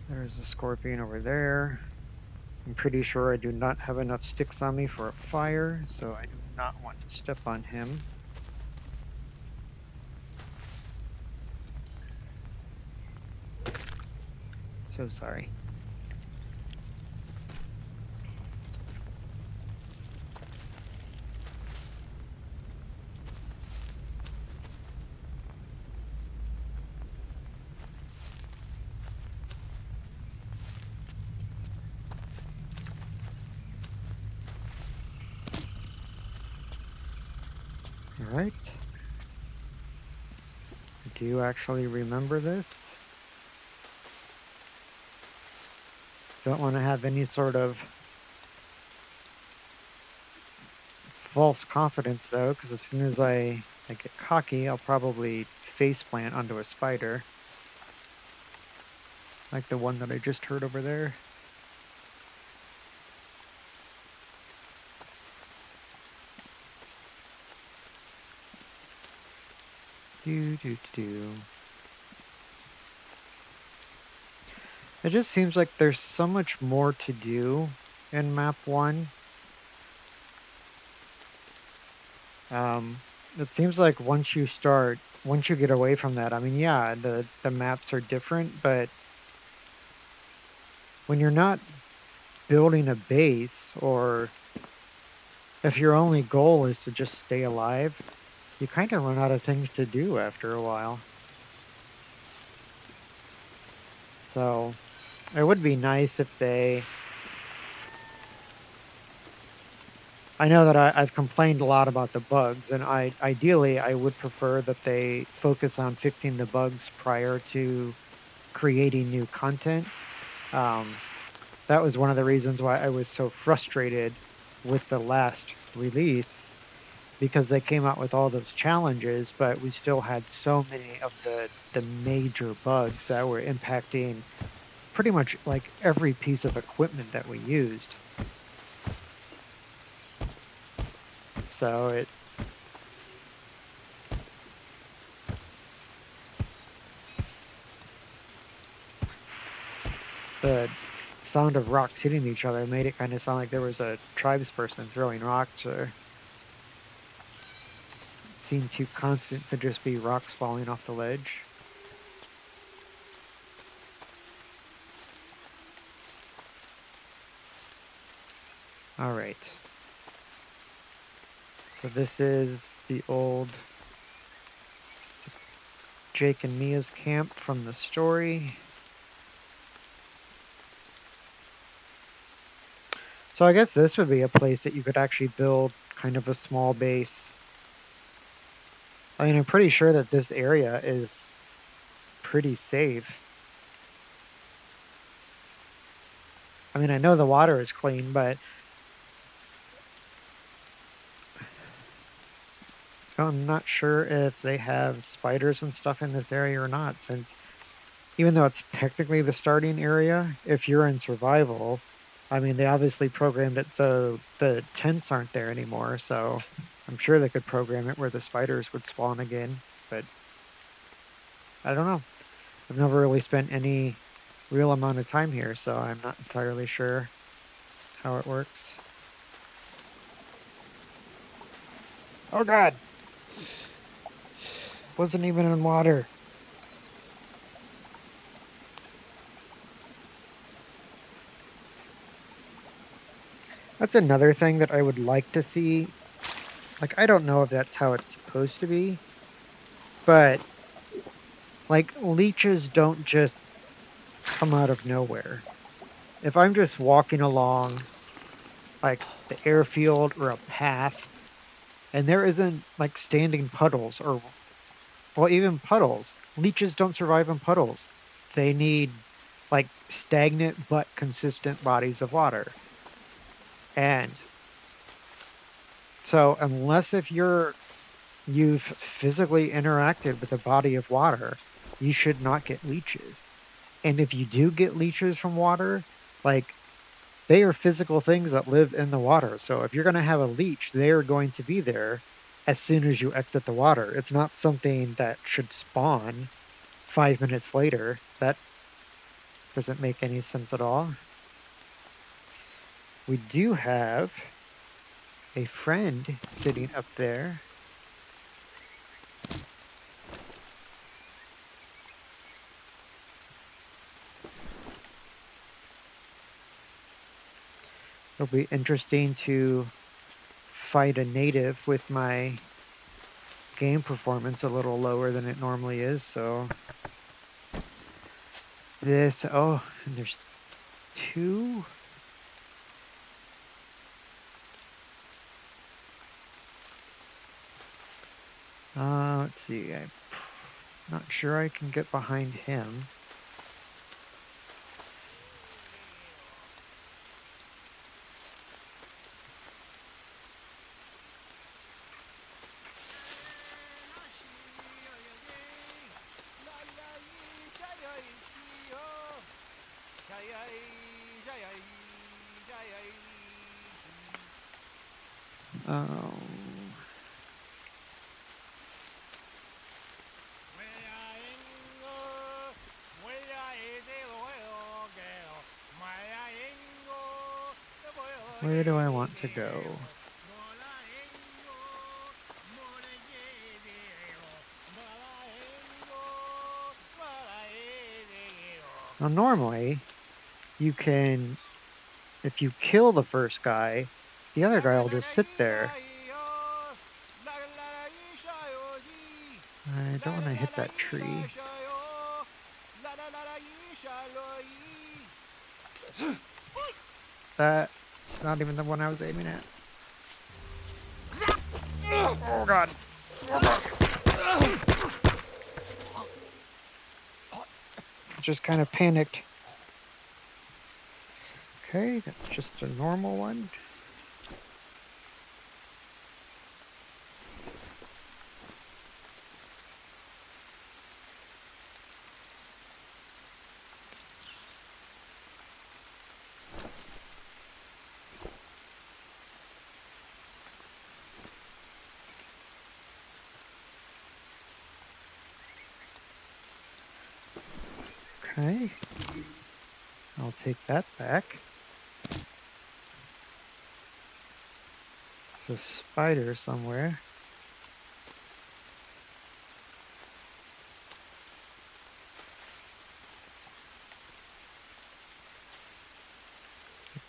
There's a scorpion over there. I'm pretty sure I do not have enough sticks on me for a fire, so I do not want to step on him. So sorry. All right. Do you actually remember this? Don't want to have any sort of false confidence though, because as soon as I get cocky, I'll probably face plant onto a spider. Like the one that I just heard over there. Do, do, do. It just seems like there's so much more to do in map 1. It seems like once you get away from that, I mean, yeah, the maps are different, but when you're not building a base, or if your only goal is to just stay alive, you kind of run out of things to do after a while. So it would be nice if I know that I've complained a lot about the bugs, and ideally I would prefer that they focus on fixing the bugs prior to creating new content. Um, that was one of the reasons why I was so frustrated with the last release, because they came out with all those challenges, but we still had so many of the major bugs that were impacting pretty much like every piece of equipment that we used. So the sound of rocks hitting each other made it kind of sound like there was a tribesperson throwing rocks, or it seemed too constant to just be rocks falling off the ledge. All right. So this is the old Jake and Mia's camp from the story. So I guess this would be a place that you could actually build kind of a small base. I mean, I'm pretty sure that this area is pretty safe. I mean, I know the water is clean, but I'm not sure if they have spiders and stuff in this area or not, since even though it's technically the starting area, if you're in survival, I mean, they obviously programmed it so the tents aren't there anymore. So I'm sure they could program it where the spiders would spawn again, but I don't know. I've never really spent any real amount of time here, so I'm not entirely sure how it works. Oh God, wasn't even in water. That's another thing that I would like to see. Like, I don't know if that's how it's supposed to be, but like leeches don't just come out of nowhere. If I'm just walking along like the airfield or a path and there isn't like standing puddles or well even puddles, leeches don't survive in puddles. They need like stagnant but consistent bodies of water. And so unless if you've physically interacted with a body of water, you should not get leeches. And if you do get leeches from water, like they are physical things that live in the water. So if you're going to have a leech, they are going to be there as soon as you exit the water. It's not something that should spawn 5 minutes later. That doesn't make any sense at all. We do have a friend sitting up there. It'll be interesting to fight a native with my game performance a little lower than it normally is. So and there's two. Let's see. I'm not sure I can get behind him. Um, where do I want to go? Now, normally, you can, if you kill the first guy, the other guy will just sit there. I don't want to hit that tree. That's not even the one I was aiming at. Oh God. Just kind of panicked. Okay, that's just a normal one. Okay. I'll take that back. There's a spider somewhere.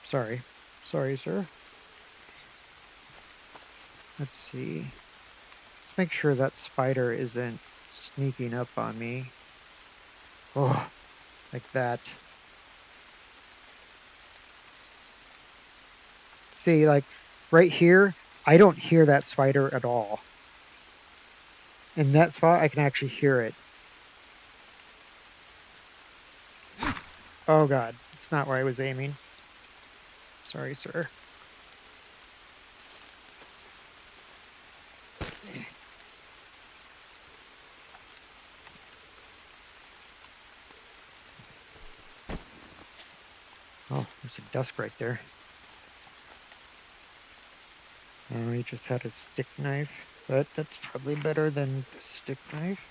Sorry. Sorry, sir. Let's see. Let's make sure that spider isn't sneaking up on me. Oh, like that. See, like right here, I don't hear that spider at all. In that spot, I can actually hear it. Oh god, it's not where I was aiming. Sorry, sir. Oh, there's a dusk right there. Oh, he just had a stick knife, but that's probably better than the stick knife.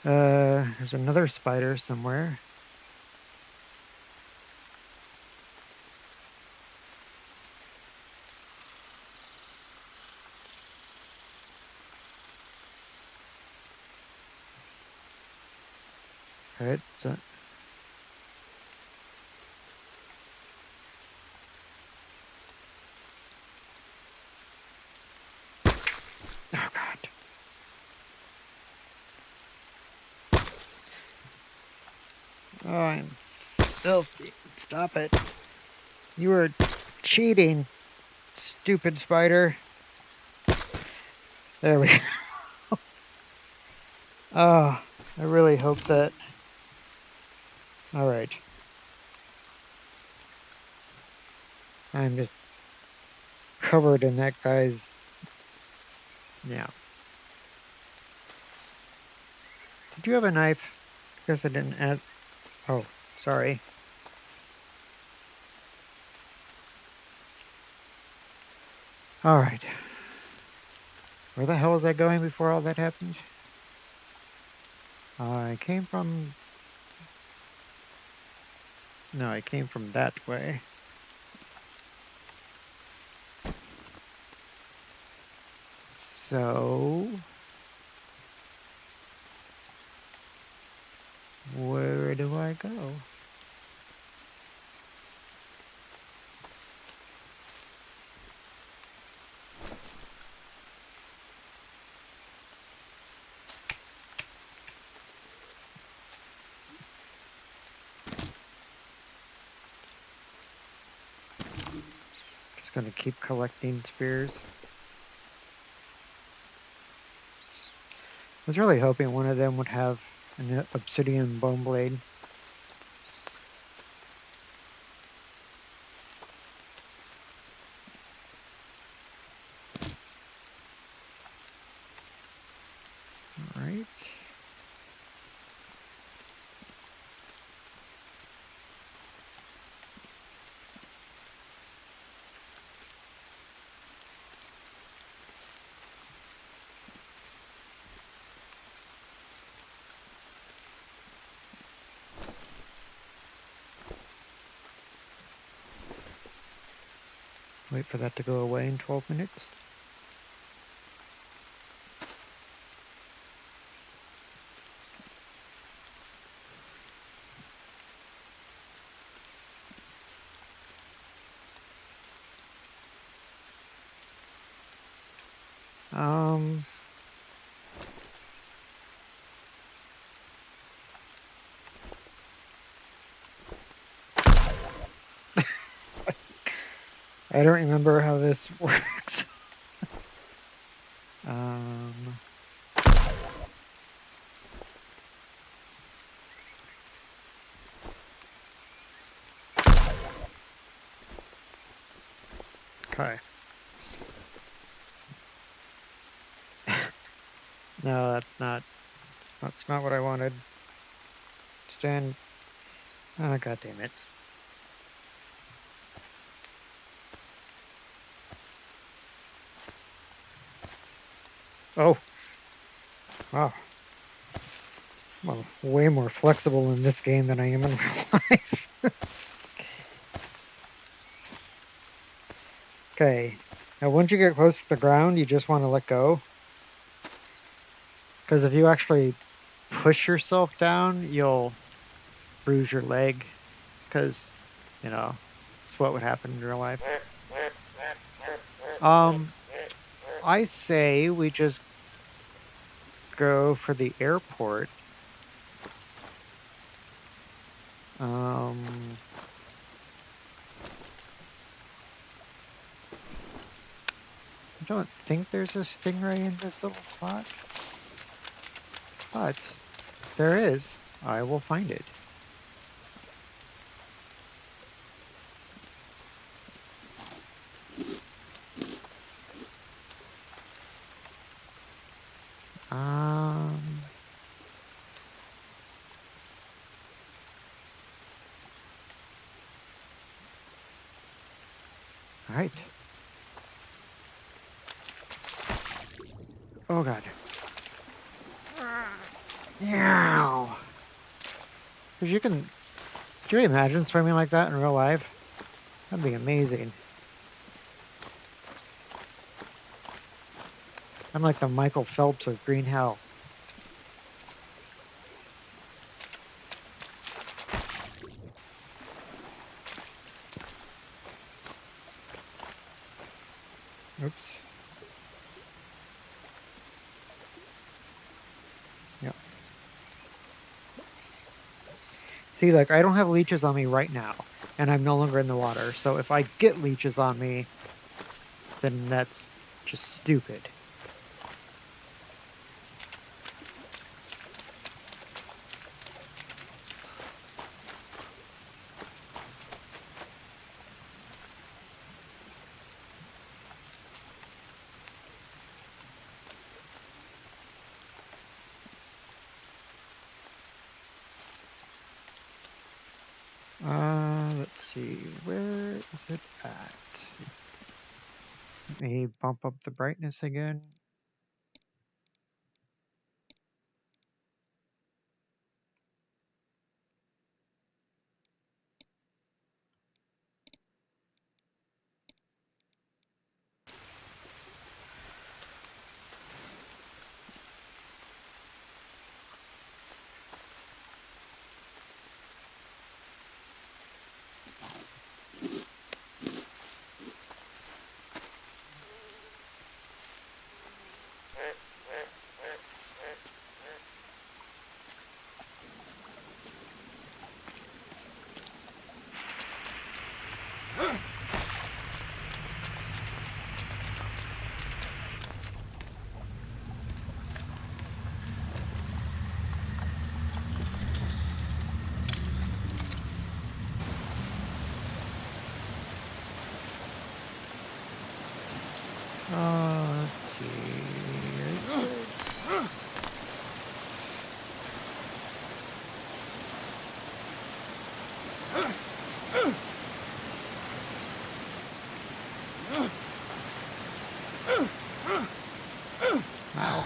There's another spider somewhere. Right, so, oh god. Oh, I'm filthy. Stop it. You are cheating, stupid spider. There we go. Oh, I really hope that. Alright. I'm just covered in that guy's. Yeah. Did you have a knife? Guess I didn't add. Oh, sorry. Alright. Where the hell was I going before all that happened? I came from. No, I came from that way. So. Where do I go? Just gonna keep collecting spears. I was really hoping one of them would have an obsidian bone blade. Alright. Wait for that to go away in 12 minutes. Um, I don't remember how this works. Um, okay. No, that's not what I wanted. Stand. Ah, god damn it. Oh, wow. Well, way more flexible in this game than I am in real life. Okay. Now, once you get close to the ground, you just want to let go. Because if you actually push yourself down, you'll bruise your leg. Because, you know, it's what would happen in real life. Um, I say we just go for the airport. Um, I don't think there's a stingray in this little spot, but if there is, I will find it. Um, all right. Oh God. Yeah. Because you can, do you imagine swimming like that in real life? That'd be amazing. I'm like the Michael Phelps of Green Hell. Oops. Yep. See, like I don't have leeches on me right now, and I'm no longer in the water. So if I get leeches on me, then that's just stupid. Let's see, where is it at? Let me bump up the brightness again. Let's see. This way. Wow.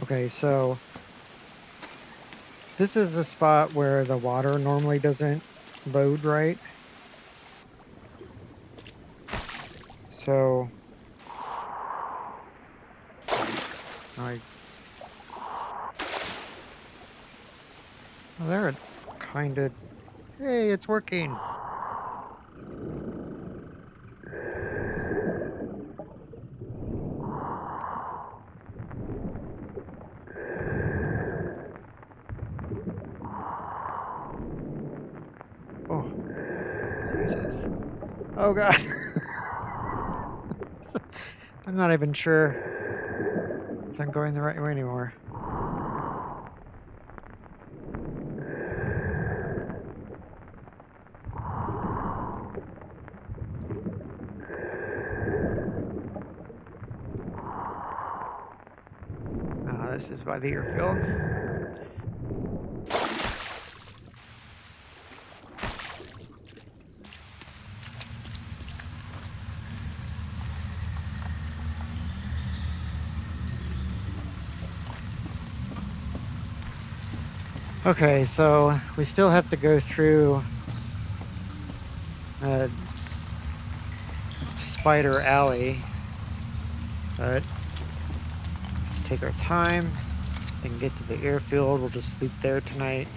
Okay, so this is a spot where the water normally doesn't load right. So I well, there it kind of. Hey, it's working. Oh, Jesus. Oh God. I'm not even sure if I'm going the right way anymore. This is by the airfield. Okay, so we still have to go through uh, Spider Alley, but just take our time and get to the airfield. We'll just sleep there tonight.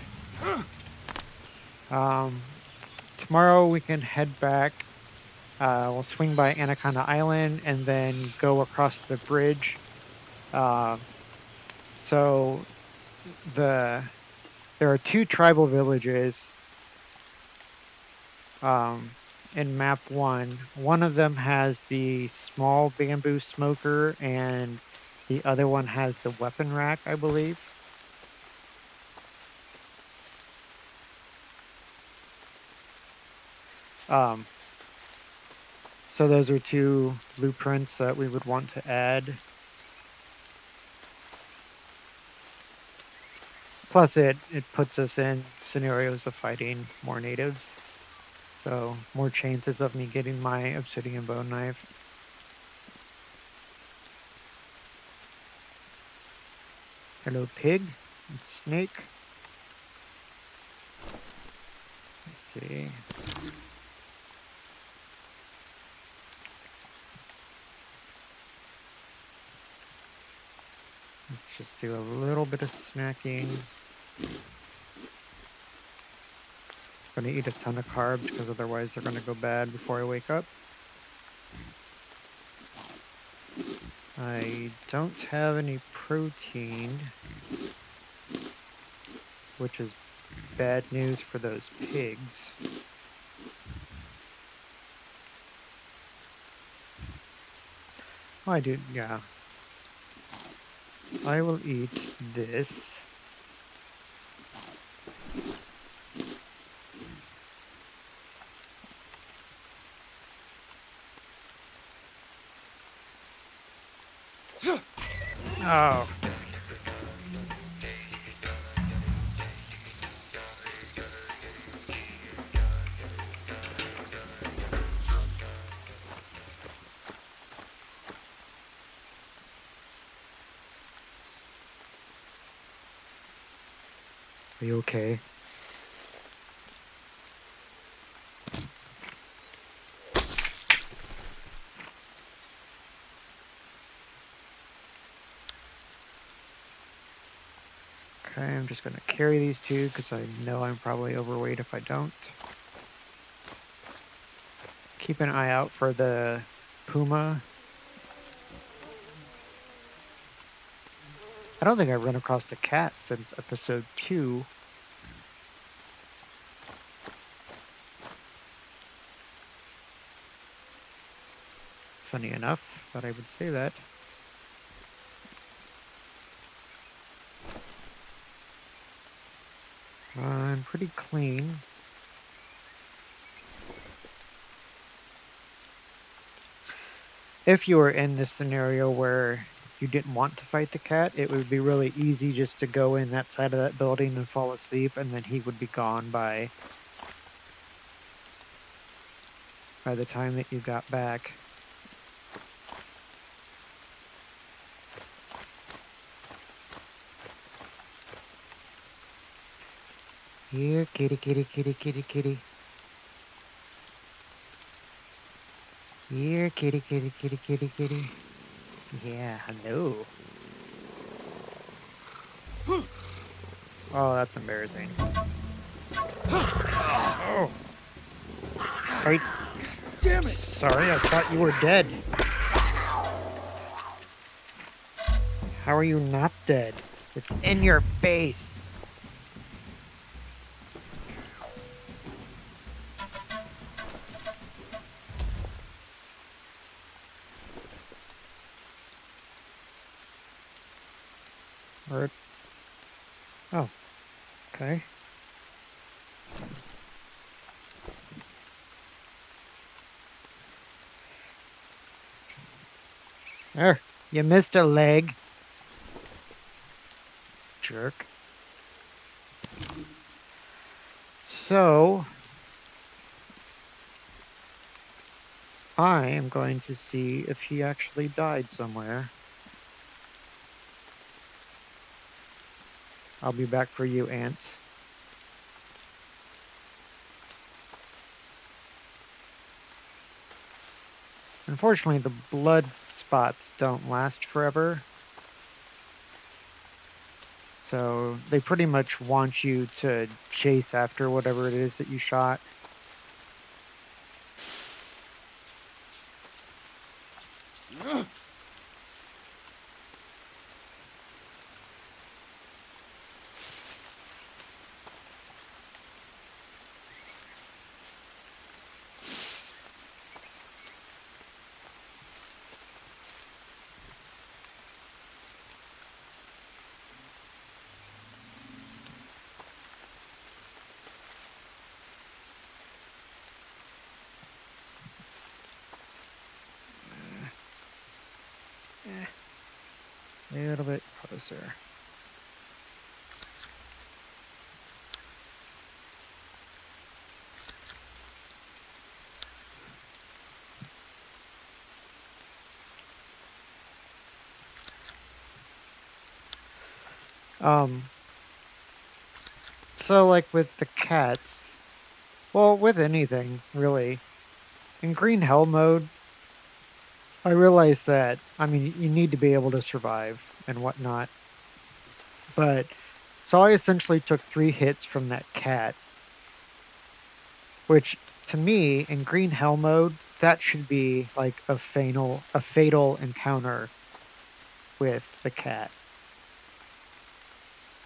Um, Tomorrow we can head back. We'll swing by Anaconda Island and then go across the bridge. Uh, so the there are two tribal villages um, in map one. One of them has the small bamboo smoker, and the other one has the weapon rack, I believe. Um, so those are two blueprints that we would want to add. Plus, it puts us in scenarios of fighting more natives, so more chances of me getting my obsidian bone knife. Hello, pig and snake. Let's see. Let's just do a little bit of snacking. I'm gonna eat a ton of carbs because otherwise they're gonna go bad before I wake up. I don't have any protein, which is bad news for those pigs. Oh, I do, yeah. I will eat this. Oh, are you okay? Okay, I'm just gonna carry these two because I know I'm probably overweight if I don't. Keep an eye out for the puma. I don't think I've run across a cat since episode 2. Funny enough that I would say that. I'm pretty clean. If you were in this scenario where you didn't want to fight the cat, it would be really easy just to go in that side of that building and fall asleep, and then he would be gone by the time that you got back. Here, kitty, kitty, kitty, kitty, kitty. Here, kitty, kitty, kitty, kitty, kitty. Yeah, hello. Oh, that's embarrassing. Oh, I, Damn it! sorry, I thought you were dead. How are you not dead? It's in your face. Or, oh, okay. There, you missed a leg. Jerk. So, I am going to see if he actually died somewhere. I'll be back for you, ants. Unfortunately, the blood spots don't last forever. So they pretty much want you to chase after whatever it is that you shot. A little bit closer. Um, so like with the cats, well, with anything really, in green hell mode, I realized that I mean you need to be able to survive and whatnot. But so I essentially took 3 hits from that cat, which to me in green hell mode that should be like a fatal encounter with the cat.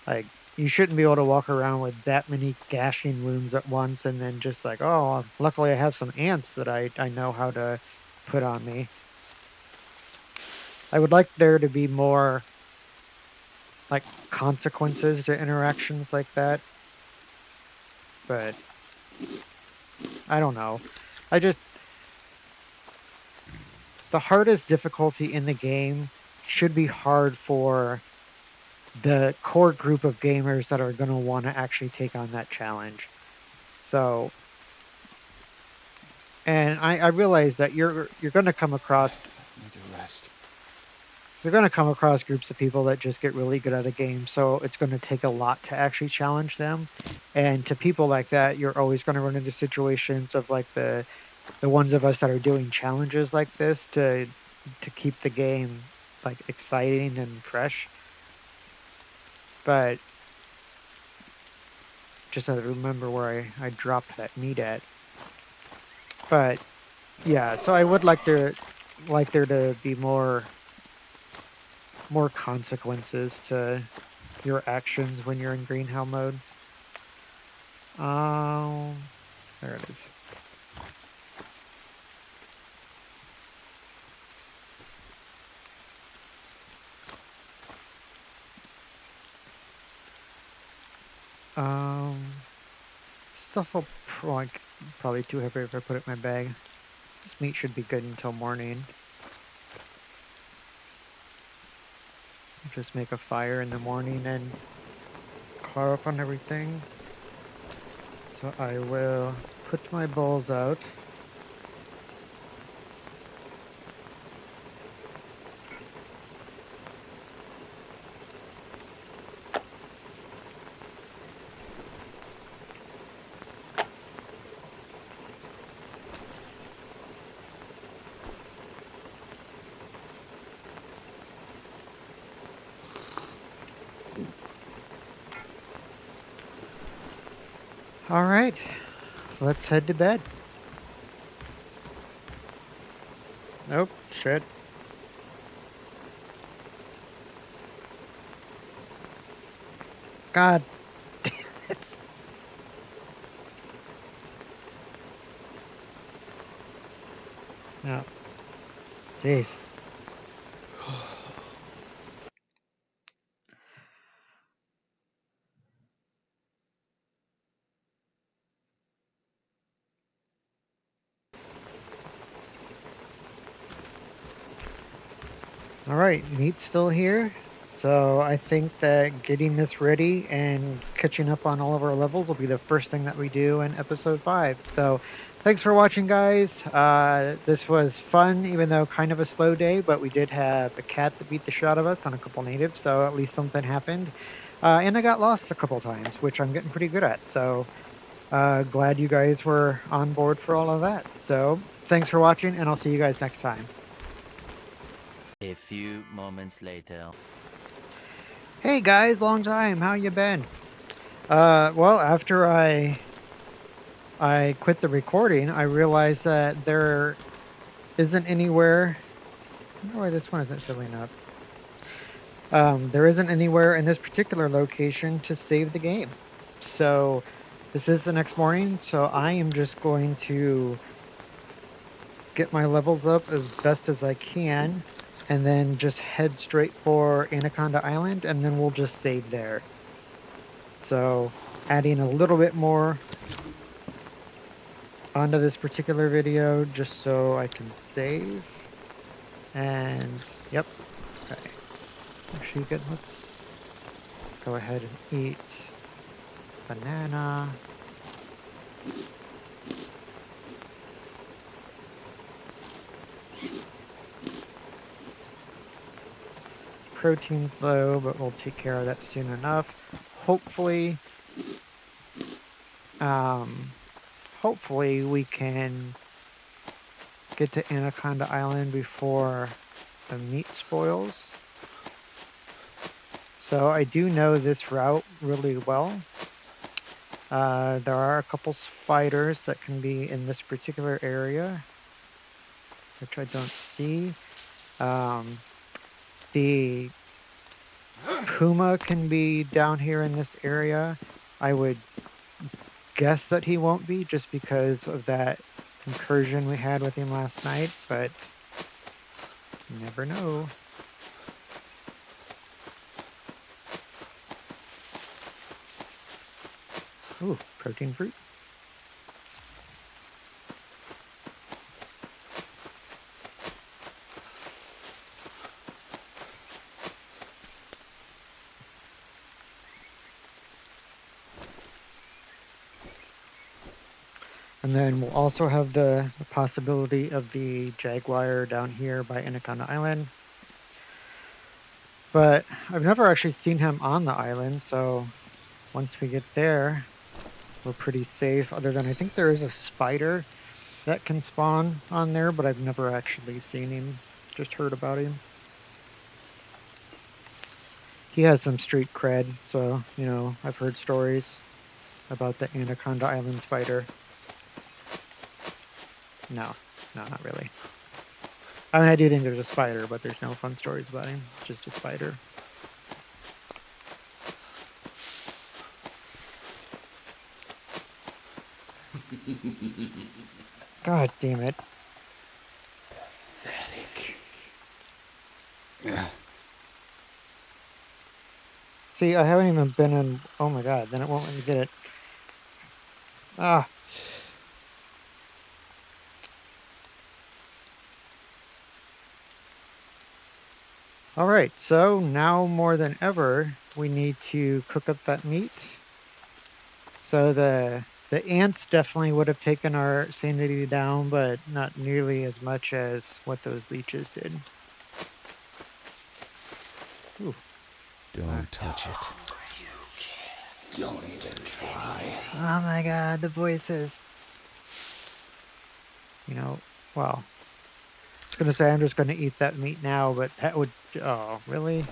Like you shouldn't be able to walk around with that many gashing wounds at once and then just like, oh, luckily I have some ants that I know how to put on me. I would like there to be more like consequences to interactions like that, but I don't know. I just the hardest difficulty in the game should be hard for the core group of gamers that are going to want to actually take on that challenge. So, and I realize that you're going to come across Need to rest. you're going to come across groups of people that just get really good at a game. So it's going to take a lot to actually challenge them. And to people like that, you're always going to run into situations of like the ones of us that are doing challenges like this to keep the game like exciting and fresh. But just to remember where I dropped that meat at. But yeah, so I would like there to be more consequences to your actions when you're in green hell mode. Um, there it is. Um, stuff will probably too heavy if I put it in my bag. This meat should be good until morning. Just make a fire in the morning and carve up on everything. So I will put my bowls out. All right, let's head to bed. Nope, shit. God damn it. No, jeez. All right, meat's still here. So I think that getting this ready and catching up on all of our levels will be the first thing that we do in episode 5. So thanks for watching, guys. This was fun, even though kind of a slow day, but we did have a cat that beat the shit out of us on a couple natives, so at least something happened. And I got lost a couple times, which I'm getting pretty good at. So glad you guys were on board for all of that. So thanks for watching, and I'll see you guys next time. A few moments later. Hey guys, long time. How you been? Well, after I quit the recording, I realized that there isn't anywhere. I wonder why this one isn't filling up. There isn't anywhere in this particular location to save the game. So this is the next morning, so I am just going to get my levels up as best as I can, and then just head straight for Anaconda Island, and then we'll just save there. So adding a little bit more onto this particular video just so I can save. And yep, okay. Actually, good. Let's go ahead and eat banana. Protein's low, but we'll take care of that soon enough. Hopefully, hopefully we can get to Anaconda Island before the meat spoils. So I do know this route really well. There are a couple spiders that can be in this particular area, which I don't see. The puma can be down here in this area. I would guess that he won't be just because of that incursion we had with him last night, but you never know. Ooh, protein fruit. And then we'll also have the possibility of the jaguar down here by Anaconda Island. But I've never actually seen him on the island, so once we get there, we're pretty safe, other than I think there is a spider that can spawn on there, but I've never actually seen him, just heard about him. He has some street cred, so, you know, I've heard stories about the Anaconda Island spider. No, not really. I mean, I do think there's a spider, but there's no fun stories about him. It's just a spider. God damn it. Pathetic. See, I haven't even been in... Oh my god, then it won't let me get it. Ah. Alright, so now more than ever, we need to cook up that meat. So the ants definitely would have taken our sanity down, but not nearly as much as what those leeches did. Ooh. Don't touch it. You can't. Don't even try. Oh my god, the voices. You know, well, I was gonna say I'm just gonna eat that meat now, but that would... Oh, really? Don't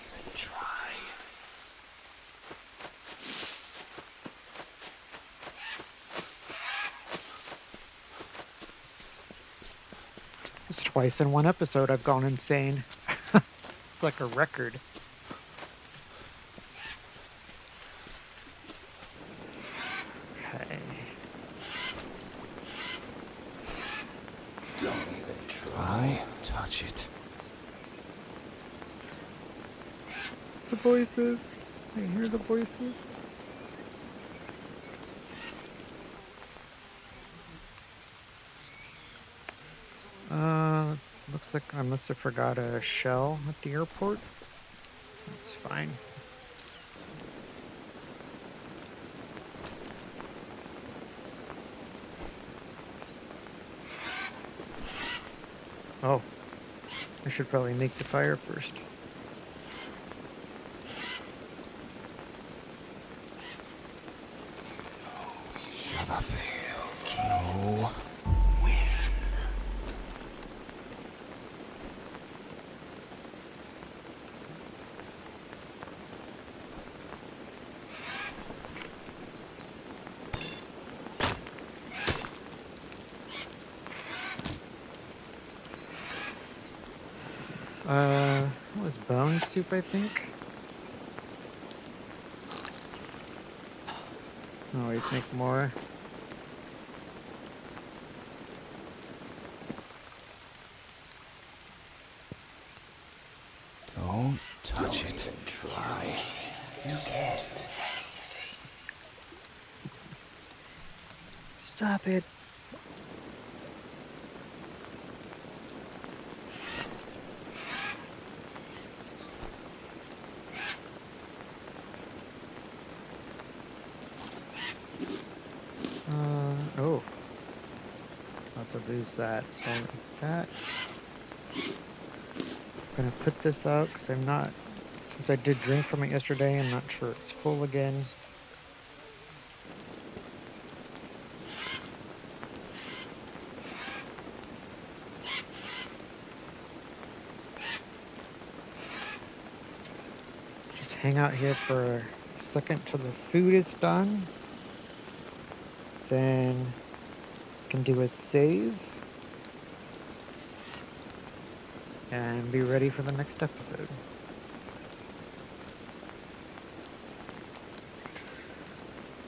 even try. It's twice in one episode I've gone insane. It's like a record. Okay. Don't even try. Touch it. The voices. I hear the voices. Looks like I must have forgot a shell at the airport. That's fine. Oh, I should probably make the fire first. What was bone soup, I think? Always make more. Don't touch it. Try. You can't. Stop it. Oh. About to lose that. So with that, I'm gonna put this out because I'm not, since I did drink from it yesterday, I'm not sure it's full again. Just hang out here for a second till the food is done. Then can do a save and be ready for the next episode.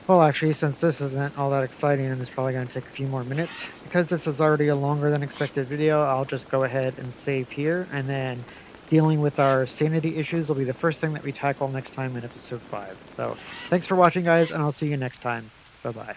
Well, actually, since this isn't all that exciting and it's probably going to take a few more minutes, because this is already a longer than expected video, I'll just go ahead and save here, and then dealing with our sanity issues will be the first thing that we tackle next time in episode 5. So thanks for watching, guys, and I'll see you next time. Bye-bye.